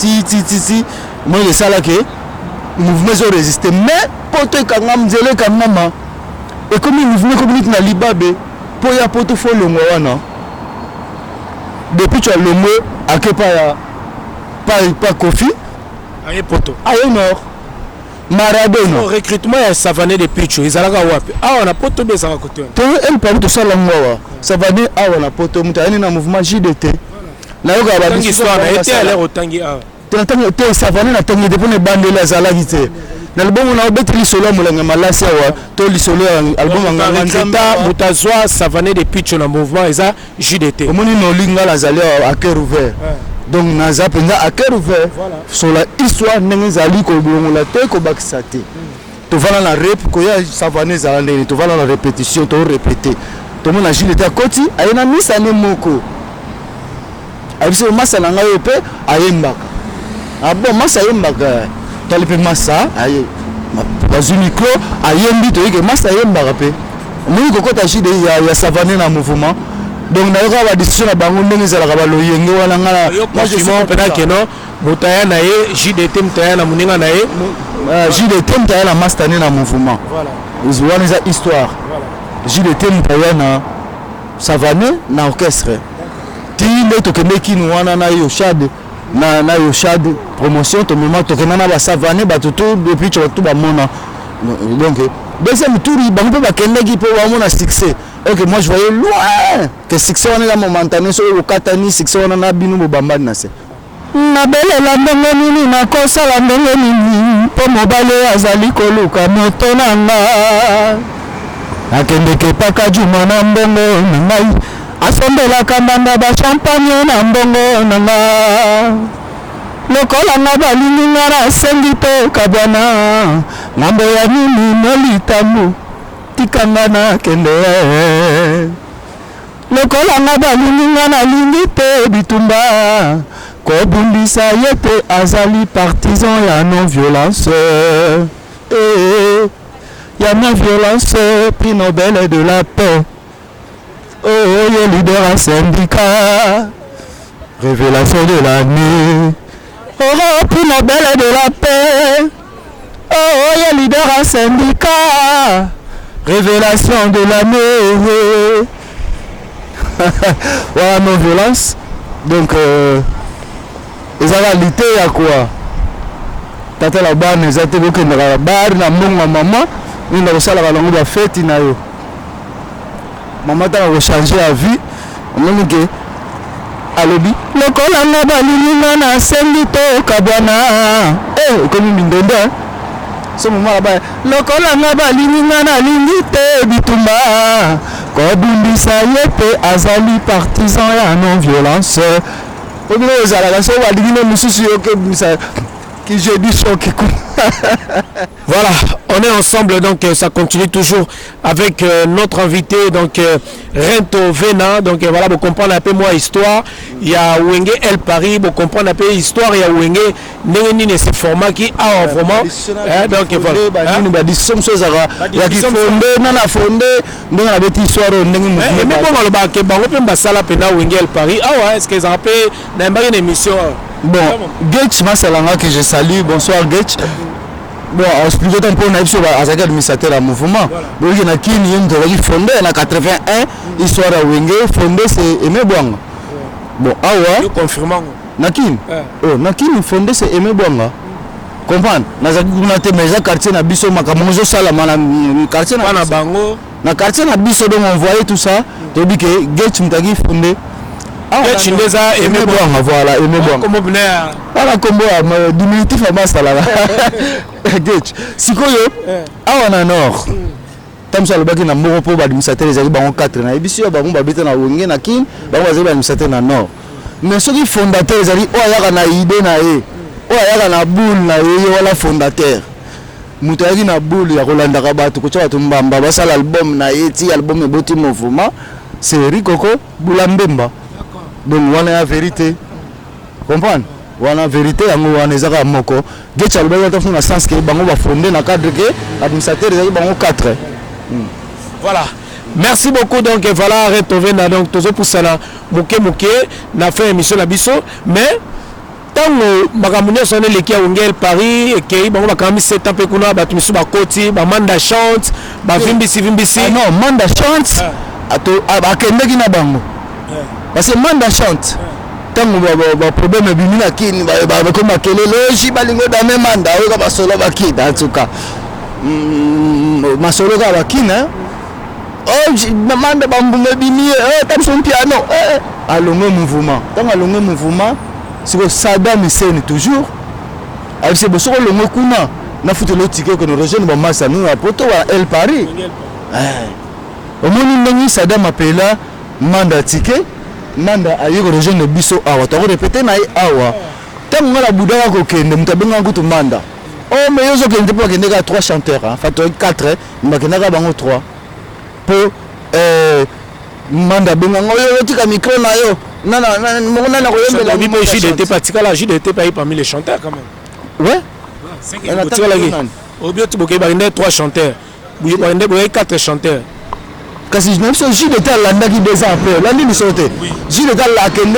moi je sala que mouvement zo résister mais poto kangam nzele kamama et comme le mouvement communiste na libabe pour ya poto fo le wana depuis tu as le mot à que pas Kofi aye poto aye nord Maradona recrutement ya Savané de Picho izalaka wapi on a poto be saka côté to elle parle de ça la ngwa Savané on a poto mutani na mouvement JDT na yoka ba histoire na été à l'air otangi tangi te Savané na tangi depuis ne bandela zalaki te na album na obetri solo mulanga malasi wa to li solo album nganga nzeta mutazwa Savané de Picho na mouvement eza JDT omoni no linga la zali à cœur ouvert donc naza penza à cœur ouvert sur la histoire ndenge zali ko bolongola te ko bakisa te to vala na rep ko ya Savané zala ndeni to vala na répétition to répéter to mona JDT akoti ayena misa ne moko abiso masa na ngayo pe ayembaka ah bon masa ayembaka talipe masa aye dans une micro ayembi to yeke masa ayembaka pe moni kokota JDT ya Savané na mouvement donc na yoka ba discussion na bango ndenge ezalaka baloyenge wana ngala moi je suis peut-être que non mutaya na ye JDT mutaya na muninga na ye JDT mutaya na master na mouvement voilà wana za histoire voilà JDT mutaya na Savané na orchestre tinde tokendeki wana na yoshad na yoshad promotion to moment tokenda na basavane batutu depuis tout bamona donc deuxième tour bango pe bakendeki pe bamona succès. OK, moi je voyais loin que succès on est là momentané so au katani succès on na binu bobambani na se na belela ndenge nini nakosala ndenge nini po mobale azali koluka moto nanga akendeke paka juma na mbongo na ngai asembelaka mbanda bachampagne na mbongo na nga lokola nga balingi nga nasengi mpe kabwana ngambo ya nini nolitambu tikanga nakende lokola nga balingi nga nalingi mpe bitumba kobundisa ye mpe azali partisan ya non-violence ya non-violence, prix Nobel de la paix. Oh, il leader à syndicat, révélation de l'année. Oh, prix Nobel de la paix. Oh, il leader à syndicat, révélation de l'année. Voilà, non-violence. Donc, les réalités, il y a quoi? Tata la barre, les athées, la barre, la maman. Nous avons ça la langue de fête na yo. Maman t'a changé la vie. On a dit alobi. Le colana balinga na sendito kabana. Comme mindonda. Ce moment là-bas. Le colana balinga na lingite bitumba. Kobundisa yepe azali partisan ya non violence. On dit aux ala so balinga mususu yo ke bisa qui jeudi choc. Voilà, on est ensemble, donc ça continue toujours avec notre invité, donc Rento Vena. Donc voilà, vous comprenez un peu moi histoire. Il y a Wenge El Paris, vous comprenez un peu histoire. Il y a Wenge Nengenine, ce format qui a vraiment. Donc voilà. Il y a qui fondé, nana fondé, donc la petite histoire. Mais bon, le bac, on peut sala pena Wenge El Paris. Ah ouais, est-ce qu'ils ont appelé une émission? Bon, Getch, Massalanga que je salue. Bonsoir Getch. Bon, on explique un peu, on a vu sur Azaka administrateur à mouvement. Donc, il y a qui est fondé en 81, histoire à Wenge, fondé c'est Aimé Bouanga. Bon, ah ouais. Confirmant. Nakin. Oh, Nakin fondé c'est Aimé Bouanga. Comprendre? Nazaki kunate meza quartier na biso makamonzo sala mana quartier na bango. Na quartier na biso donc on voyait tout ça. Tu dis que Getch Mutagi fondé. Getch Ndeza Aimé Bouanga, voilà, Aimé Bouanga. Comment venir? Voilà combo diminutif à base là. Getch. Sikoyo. Ah on a nord. Tam ça le baki na moko po ba administrateur les ali bango 4 na ebisi ba bango ba beta na Wenge na kin, bango ba zeli administrateur na nord. Mais ceux qui fondateur les ali o yaka na idée na ye. O yaka na boule na ye wala fondateur. Muto yaki na boule ya kolanda ka bato ko tsa bato mbamba ba sala album na ye ti album eboti mouvement. C'est Rikoko Boulambemba. Donc voilà la vérité. Comprendre? Voilà la vérité yango wana ezaka moko. Getch alobaki ta funa sens que bango ba fondé na cadre que administrateur ezali bango 4. Voilà. Merci beaucoup donc voilà retrouver na donc tozo pusana moke na fait émission la biso mais tango makamune sonné leki ya Wenge El Paris et que bango bakami 7 ans pe kuna ba tumisu ba koti ba manda chante ba vimbisi. Ah non, manda chante. Ato akendeki na bango. Parce que manda chante. Tango ba problème bimina kini ba ko makelele ji balingo da même manda o ba solo ba kida en tout cas. Masolo ga ba kina. Oh, manda ba mbumbe bimi tam son piano. Alongo mouvement. Tango alongo mouvement, c'est que Saddam Hussein toujours. Avec ce bosso longo kuna na futo le ticket que nous rejoindre ba massa nous à poto à El Paris. Au moins ndenge Saddam appela manda ticket. Manda ayo ko rejoindre biso awa to répéter na awa. Tango ngala budaka ko kende mutabenga ngutu manda. Oh mais yozo kende po kende ka 3 chanteurs hein, fato 4 mbakenda ka bango 3. Pour manda benga ngoyo tika micro na yo. Nana ko yembela bibo JDT patikala JDT pa parmi les chanteurs quand même. Ouais. Au bio tu boké ba 3 chanteurs. Buye ba 4 chanteurs. Kasi je n'ai pas dit de temps là qui 2 ans après là ni sauté j'ai de temps là qui 2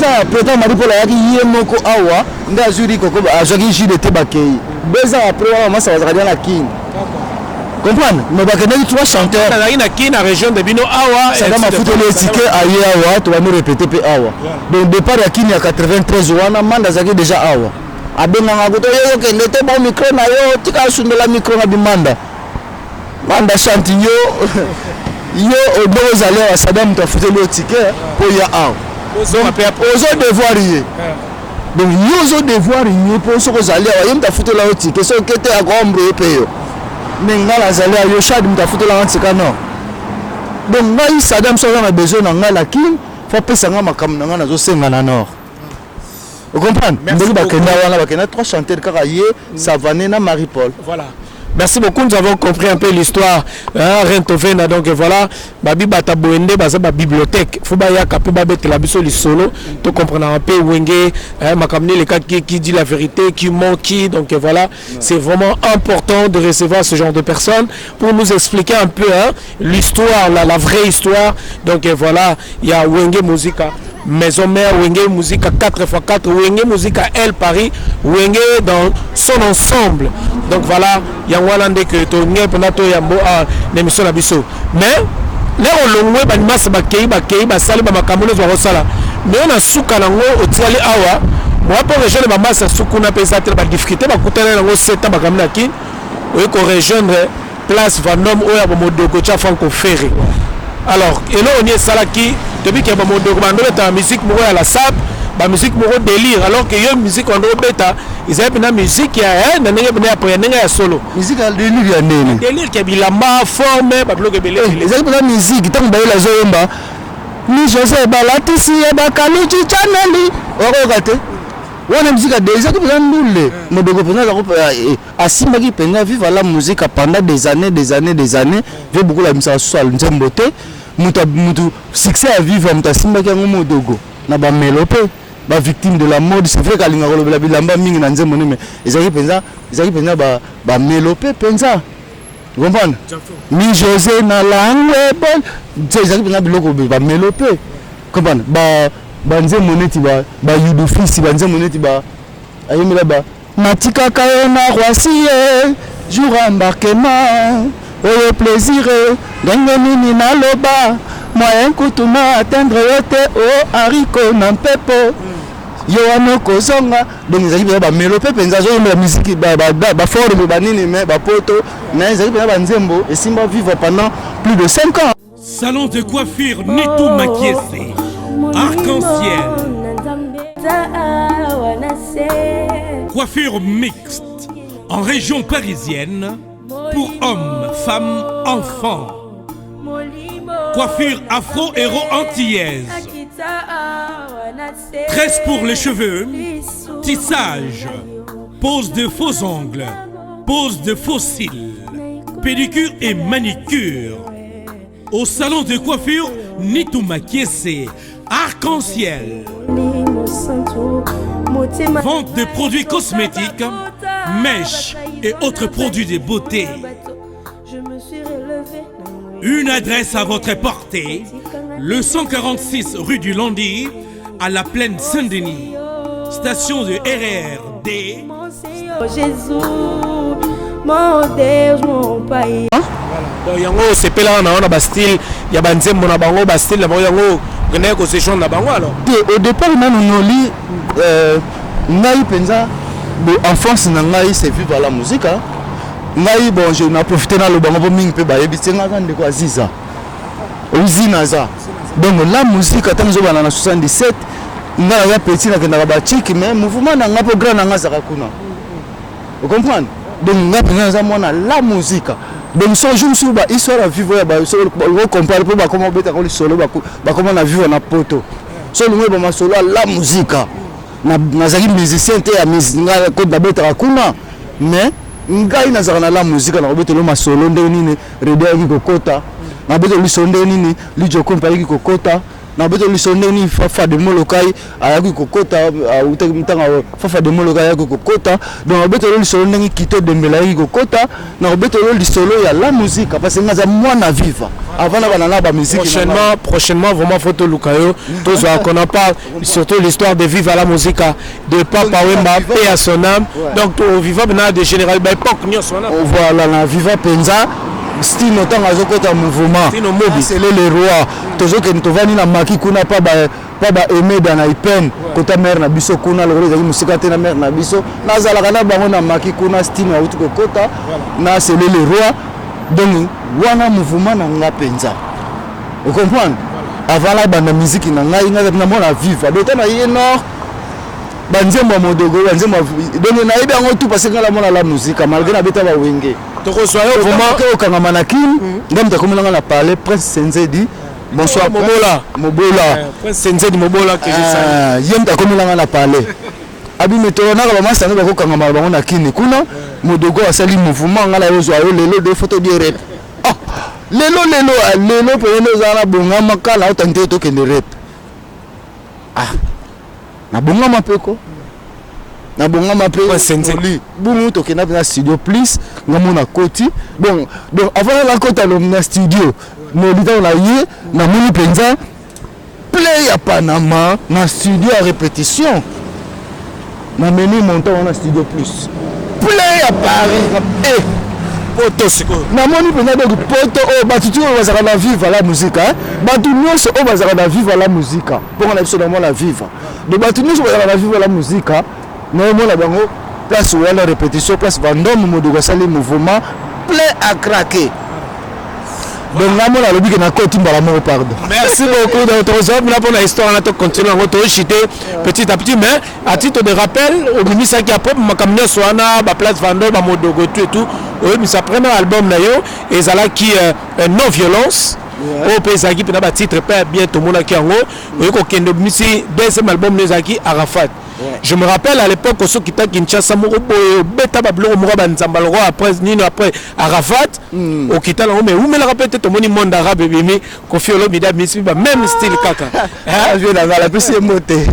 ans après tant mari pour la yaki yemoko awa nda zuri koko azaki j'ai de te bakei 2 ans après on ça va regarder la king comprendre mais bakendaki 3 chanteurs na région de bino awa Sadam afuteli etike aye awa tobami répété mpe awa donc départ ya kini ya 93 wana manda azalaki déjà awa abenganga kuto yo okende te bo micro na yo tika asundela micro na bimanda manda chante yo odo ozali awa Sadam moto afuteli etike mpo ya awa ozo devoir ye donc yo ozo devoir ye mpo soki ozali awa ye moto afutela yo tike soki okete akoombre ye mpe yo mais nga nazali awa yo Chad moto afutelanga ntika nord donc ngai Sadam soki aza na besoin na ngai lakini fo apesa nga makambo na ngai nazosenga na nord ocomprendre ndenge bakenda wana bakenda 3 chanteurs kaka ye Savané na Marie-Paul. Voilà. Merci beaucoup, nous avons compris un peu l'histoire. Rentovena, donc voilà, Babi Bataboende, Baza bibliothèque. Faut pas y avoir la biso li solo. Tu comprends un peu Wenge, Makamne les cas qui dit la vérité, qui ment qui. Donc voilà, c'est vraiment important de recevoir ce genre de personnes pour nous expliquer un peu l'histoire, la vraie histoire. Donc voilà, il y a Wenge Musica. Maison mère, Wenge Musique à 4x4, Wenge Musique à El Paris, Wenge dans son ensemble. Donc voilà, il y a un Wallande que tu as pendant que tu as l'émission de Bisso. Mais là, on l'a dit, c'est bakei, sali bamakamone zo sala. Mais on a souka nango au tiali awa. Moi pour rejoindre maman ça soukuna pesa très ba difficulté ba kutana nango 7 ans bakamna ki. Oui, ko rejoindre place Vendôme oya ba modoko cha franco ferré. Alors, et là on est salaki depuis qu'il y a mon document de musique moro à la sap, la musique moro délire alors que yo musique on bêta, ils avaient une musique qui a na ndenge bena après ndenge ya solo. Musique à délire ya nene. Délire qui bilamba forme ba bloque belé. Ils avaient la musique tant ba la zoyemba. Ni José balatisi ya bakaluchi chaneli. Orokate. Wana musique a déjà que besoin nule. Modoko pena la asimba ki pena vivre la musique pendant des années. Veut beaucoup la musique social nzembote. Mutu succès à vivre mutu simba ki ngomo dogo na ba melope ba victime de la mode c'est vrai kalinga kolobela bilamba mingi na nzembo mais ezaki penza ba melope penza vous comprenez mi José na langwe bon ezaki penza biloko ba melope comprendre ba nzembo neti ba yudu fils ba nzembo neti ba ayemela ba matika kaona roisier jour embarquement oyo plaisir ndenge nini naloba moyen kutuma atteindre yote o hariko na mpepo yo wana kozonga donc ezali pena ba melope penza zo la musique ba forme ba nini mais ba poto mais ezali pena ba nzembo esimba vivre pendant plus de 5 ans. Salon de coiffure Nitou Makiese, arc-en-ciel, coiffure mixte en région parisienne pour hommes, femmes, enfants. Coiffure afro-héro-antillaise. Tresse pour les cheveux. Tissage. Pose de faux ongles. Pose de faux cils. Pédicure et manicure. Au salon de coiffure Nitou Makiese, arc-en-ciel. Vente de produits cosmétiques, mèches et autres produits de beauté. Une adresse à votre portée, le 146 rue du Landy, à la plaine Saint-Denis, station de RERD. Jésus, mon Dieu, mon pays. Bon, yango c'est là on a ba style, il y a banzem mon bango ba style, yango connaît ko session na bango alors. Au départ nanu noli ngai penza de enfance na ngai c'est vivre la musique hein. Ngai bon je na profité na le bango mingi pe ba yebisi nga kan de ko aziza. Uzina za. Donc la musique atanzo bana na 77 nga ya petit na kenda ba chiki mais mouvement na nga po grand na nga za kuna. Vous comprenez? Donc nga penza mona la musique. Donc son jour sur ba histoire à vivre ba solo on compare pour ba comment beta ko solo ba comment na vivre na poto. Solo moi ba solo la musique. Na zaki musicien te ya musique ko da beta kuna mais ngai na zaka na la musique na beta lo ma solo ndeni ni rede ki kokota. Na beta lo sonde nini li joko mpa ki kokota. Na beta lo sonde ni fafa de molokai ayaki kokota utanga fafa de molokai ayaki kokota. Donc beta lo sonde ni kito de mbelaki kokota. Na beta lo solo ya la musique parce que ngaza mwana viva avant na banana ba musique prochainement vraiment photo lukayo tous on en parle surtout l'histoire de vivre à la musique de Papa Wemba paix à son âme. Donc au vivant maintenant de général ba époque nyo sona voilà na viva penza style autant azokota mouvement c'est le roi tozokende tovandi na maki kuna pa ba aimé dans ipen kota mère na biso kuna lokolo ezali musika te na mère na biso nazalaka na bango na maki kuna style auti kokota na c'est le roi donc wana mouvement na nga penza vous comprenez avant la bande musique na ngai nga na mona vivre d'autant na ye nord banzembo modogo banzembo donc na yebi yango tout parce que la mona la musique malgré na beta ba wenge to ko soyo vraiment ko kanga manakini ngam ta komela na parler prince Senzedi bonsoir Mobola prince Senzedi Mobola que je salue yem ta komela na parler abi metona ka ba masanga ba ko kanga bango na kini kuna modogo asali mouvement ngala yo zo ayo lelo de photo de rap lelo pele zala bonga makala otante to kende rap na bonga mapeko na bonga mapeko Senzedi bungu to kenda na studio plus ngamona koti donc avant la kota na studio no bita na ye na moni penza play à Panama na studio à répétition na menu montant on a studio plus play à Paris poto siko na moni penza donc poto o batutu o bazaka na vivre la musique batu nyonso o bazaka na vivre la musique pour na biso na mona vivre de batu nyonso bazaka na vivre la musique na mona bango place où la répétition place Vendôme modogo sali mouvement play à craquer. Donc là mon lobby que na côté mbala mo pardon. Merci beaucoup de votre job là pour la histoire là to continuer on to chiter petit à petit mais à titre de rappel au ministre qui après makamnya soana ba place Vendôme ba modogo tout et tout oui mais sa premier album na yo et ça là qui non violence au pesaki pena ba titre pas bien tout monde qui en haut et ko kendo misi deuxième album nezaki Arafat. Je me rappelle à l'époque au Sokita Kinshasa moko beta ba bloko moko ba nzamba loko après nino après Arafat au kita la mais où me la rappelle tout monde monde arabe bimi Koffi Olomide misi ba même style kaka je na la plus moté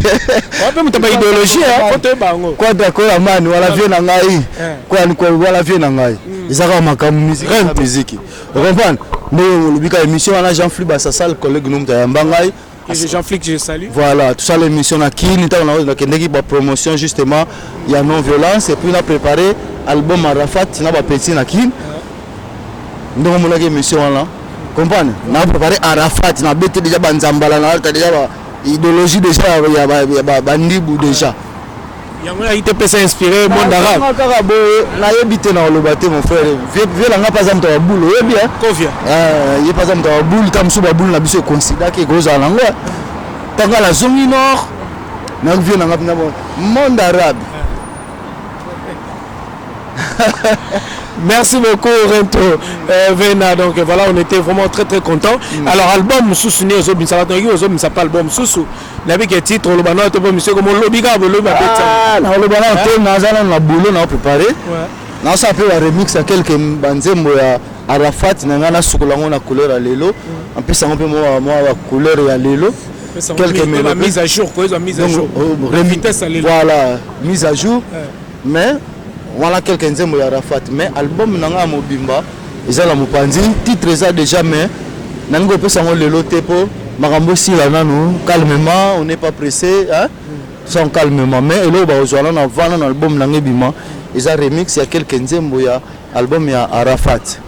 on peut muta ba idéologie photo bango quoi d'accord amani wala vie na ngai quoi wala vie na ngai izaka makamu musique musique vous comprenez mais le bika émission on a Jean-Philippe Bassasal collègue nous mtayamba ngai Jean-Philippe, je salue. Voilà, tout ça l'émission à qui nous avons une promotion justement, il y a non violence et puis on a préparé album Arafat, on a petit na qui. Nous avons une émission là. Comprenez? On a préparé Arafat, on a bêté déjà banzambala, on a déjà idéologie déjà il y a bandibou déjà. Il a été inspiré monde arabe. Na yebité na lobate mon frère. Viens là pas exemple ta boule, oui bien. Confia. Il pas exemple ta boule comme sous boule na biso considère que gros à l'angle. Tanga la zone nord. Na viens na monde arabe. Merci beaucoup Rento Vena, donc voilà on était vraiment très contents. Alors album Soussou aux autres ça va pas album Soussou n'avait que titre le bana to monsieur comme lobiga bolo ba beta na le bana to na zana na boulot na préparé na ça peut un remix à quelques banzembo ya Arafat na ngana sukulango na couleur à lelo en plus ça on peut moi couleur ya lelo quelques mélodies mise à jour quoi mise à jour vitesse à lelo voilà mise à jour mais voilà quelqu'un nzembo ya Arafat mais album nanga mobimba ezala mopanzi titre ça déjà mais nango pesa ngo lelo tepo makambo sila nanu calmement on n'est pas pressé hein sans calmement mais elo ba ozala na vana na album nanga bima eza remix ya quelqu'un nzembo ya album ya Arafat.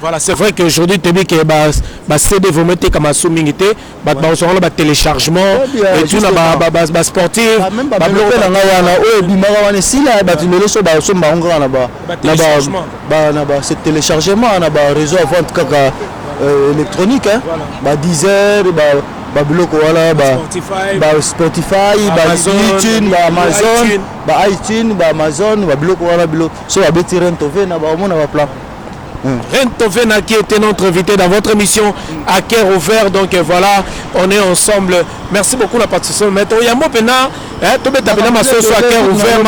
Voilà, c'est vrai qu'aujourd'hui, tu dis que CD vous mettez comme un sous-mingité, téléchargement, et tout, sportif, c'est téléchargement, réseau à vente électronique, Deezer, Spotify, YouTube, Amazon, Rento Vena qui était notre invité dans votre émission à cœur ouvert. Donc voilà, on est ensemble. Merci beaucoup la participation. Maintenant, il y a moi pena, tu peux taper ma sauce à cœur ouvert.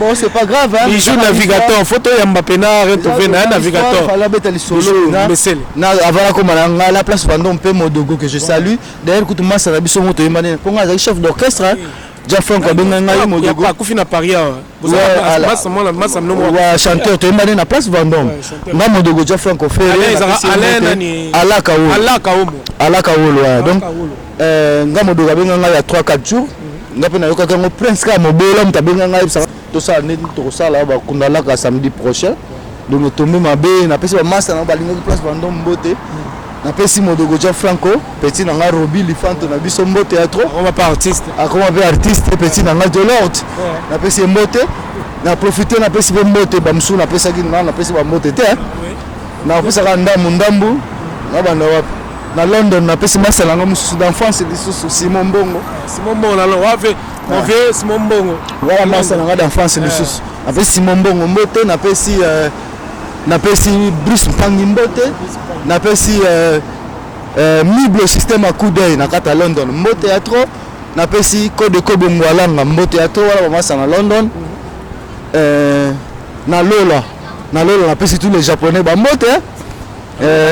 Bon, c'est pas grave. Hein, il joue navigateur. Photo y a Mbapena, Rento Vena, navigateur. Avant la place Vendôme, Modogo que je salue. D'ailleurs, écoute moi, ça a mis son moto. Chef d'orchestre. Jean-Franck Abenga Modogo. Kufina Paris. Chanteur, tu es na place Vendôme. Nga Modogo Jean-Franck Ferré. Alaka Wolo. Donc, nga Modogo Abenga il y a 3-4 jours. ngape na yoka kango prince ka mobola mtabenga ngai ça to ça ne to ça là ba kundala ka samedi prochain donc tomber mabe na pesi ba master na balinga place bandom mbote na pesi modogoja Franco petit na nga Robi Lifanto na biso mbote ya trop on va pas artiste akoma be artiste petit na nga de l'ordre na pesi mbote na profiter na pesi mbote ba msu na pesa ki na pesi ba mbote te na pesa ka ndambu na banda wapi na London na pesi masala nga musu d'enfance lisusu Simon Mbongo na lo wa fait mon vieux Simon Mbongo voilà masala nga d'enfance lisusu na pesi Simon Mbongo mbote na pesi Bruce Mpangi mbote na pesi Mible système à coup d'œil na kata London mbote ya trop na pesi code Kobongo alanga mbote ya trop wala masa na London na Lola na pesi tous les japonais ba mbote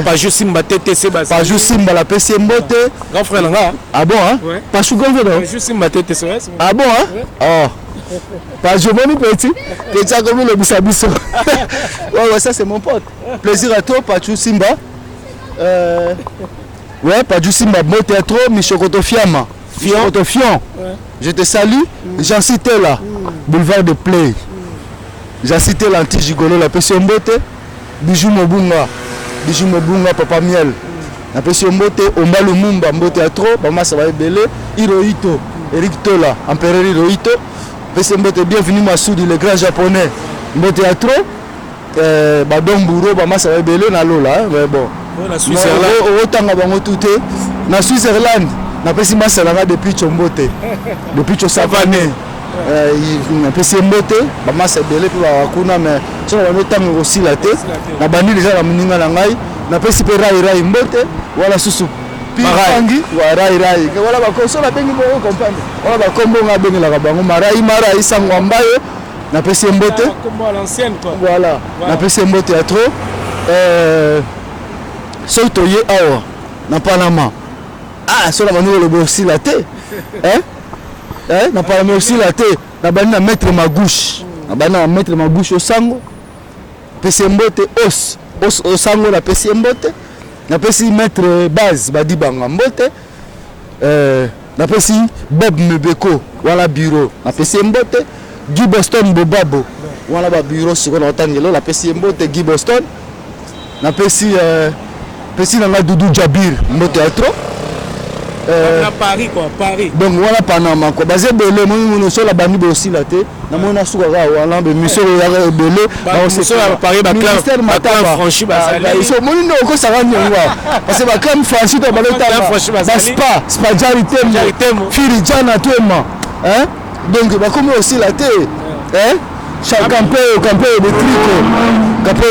pas juste Simba TTC bas pas juste Simba la pesi mbote grand frère là ah bon hein pas chou grand frère juste Simba TTC ah bon hein oh pas je moni petit comme le bisabiso ouais ça c'est mon pote plaisir à toi pas chou Simba ouais pas juste Simba mbote à trop Michokoto Fiama Fion je te salue j'en cite là boulevard de Play j'ai cité l'anti-gigolo la pesi mbote Bijou Mobunga Papa Miel na pesi mbote Omba Lumumba mbote ya trop ba masa ba ebele Hirohito Eric Tola empereur Hirohito pesi mbote bienvenue Masudi le grand japonais mbote ya trop ba Domburo ba masa ba ebele na Lola mais bon na Switzerland otanga bango touté na Switzerland na pesi masa nga depuis Chombote depuis Chosavane na pesi mbote ba masa ebele pe ba kuna mais so ba notango aussi la te na bandi déjà la muninga na ngai na pesi pe rai mbote wala susu pirangi wa rai ke wala ba koso la bengi mo comprendre wala ba kombo nga bengi la bango marai sangwa mbaye na pesi mbote comme l'ancienne quoi voilà na pesi mbote ya trop so toye awa na Panama so la manu le aussi la te na Panama aussi la te na bandi na mettre ma gauche au sango pesi mbote os sango na pesi mbote na pesi mettre base badi banga mbote na pesi Bob Mebeko wala bureau na pesi mbote Guy Boston Bobabo wala ba bureau siko na otangelo na pesi mbote Guy Boston na pesi na nga Doudou Jabir mbote ya trop na Paris quoi Paris donc voilà Panama quoi basé belé mon so la bandi bo aussi la te na mona suka ga wala be mission ya belé ba so la Paris ba clan franchi ba sali so mon no ko sanga nyongwa parce que ba clan franchi to ba leta spa jari temo firi jana twema donc ba comme aussi la te chaque campé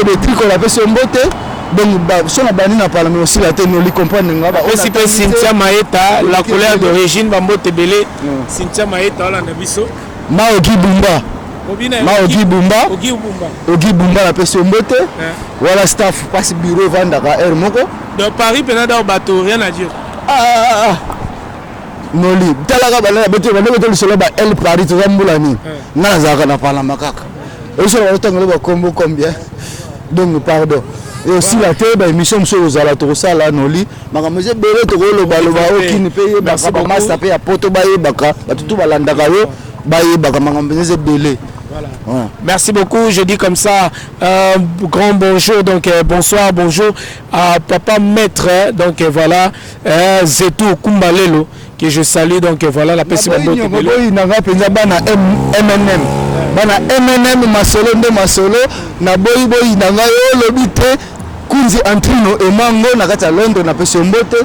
de tricot la personne mbote donc si on a banni na parler aussi la tête nous li comprendre ngaba aussi pe Cynthia Maeta la couleur d'origine ba mbote belé Cynthia Maeta la na biso Maogi Bumba la personne mbote voilà staff passe bureau vandaka air moko de Paris pena da bateau rien à dire noli talaka bala beto le solo ba El Paris to zambulani na zaka na parler makaka et so on tangelo ba combo combien donc pardon et aussi la télé ba émission sur aux alentours ça là noli makameze bele to lo ba okini pe ba ba master pe ya poto ba yebaka ba tutu ba landaka yo ba yebaka makameze bele. Voilà. Merci beaucoup, je dis comme ça grand bonjour, donc bonsoir, bonjour à Papa Maître, donc voilà, Zetou Kumbalelo, que je salue, donc voilà, la personne de bana MNM masolo na boyi na ngayo lobite kunzi Antrino emango na kata London na pesi mbote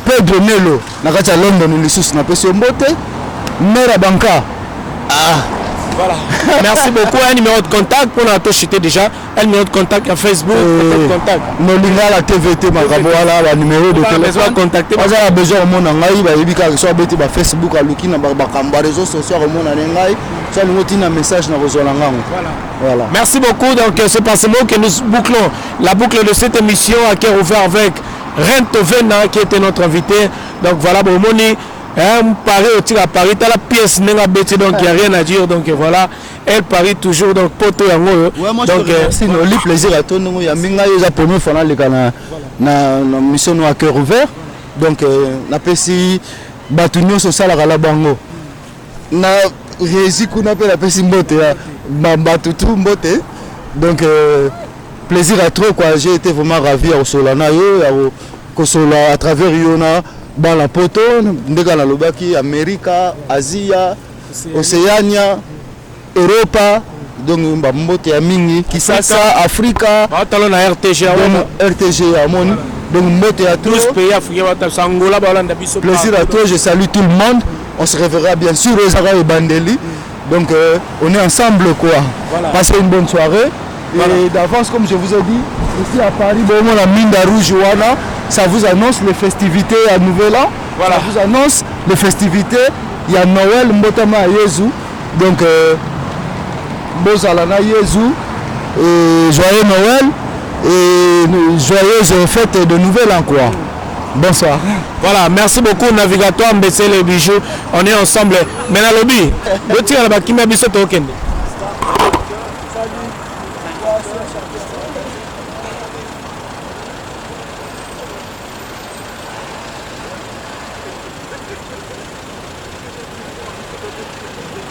Pedro Nelo na kata London lisusu na pesi mbote Mera Banka voilà. Merci beaucoup. Un numéro de contact pour la toucher déjà. Un numéro de contact à Facebook. Contact. Nos liens la TVT voilà la numéro de téléphone. Contacter. Parce que besoin au monde ngai ba yebika soit beti ba Facebook à Luki na ba kamba réseaux sociaux au monde ngai. Soit nous tina message na besoin ngango. Voilà. Merci beaucoup. Donc c'est par ce mot que nous bouclons la boucle de cette émission à cœur ouvert avec Rentovena qui était notre invité. Donc voilà bon moni Paris au à Paris, tu as la pièce n'est bêtise donc il n'y a rien à dire donc voilà elle parie toujours donc poto yango donc c'est un plaisir à toi nous il y a minga les japonais font les kana na mission à cœur ouvert donc na pesi batunyo so sala la bango na réussi qu'on appelle la pesi mbote bamba tutu mbote donc plaisir à trop quoi. J'ai été vraiment ravi à Solana yo kosola à travers yona dans la poto ndeka na lobaki Amerika, Asia, Océania, Europa donc mbote ya mingi Kisasa Afrika batalo na RTG amoni donc mbote ya trop pays africains batangola balanda biso plaisir à toi, je salue tout le monde. On se reverra bien sûr aux Zara et Bandeli. Donc on est ensemble quoi. Voilà. Passez une bonne soirée. Voilà. Et d'avance, comme je vous ai dit, ici à Paris, bon, la mine d'Arouge, ça vous annonce les festivités à Nouvelle An. Voilà. Ça vous annonce les festivités. Il y a Noël, Mbotama Yezu. Donc Bozalana Yezu. Joyeux Noël et joyeuses fêtes de Nouvelle An quoi. Bonsoir. Voilà, merci beaucoup Navigatoire Mbese les bijoux. On est ensemble. Mais na lobby, le tir là-bas qui m'a biso token.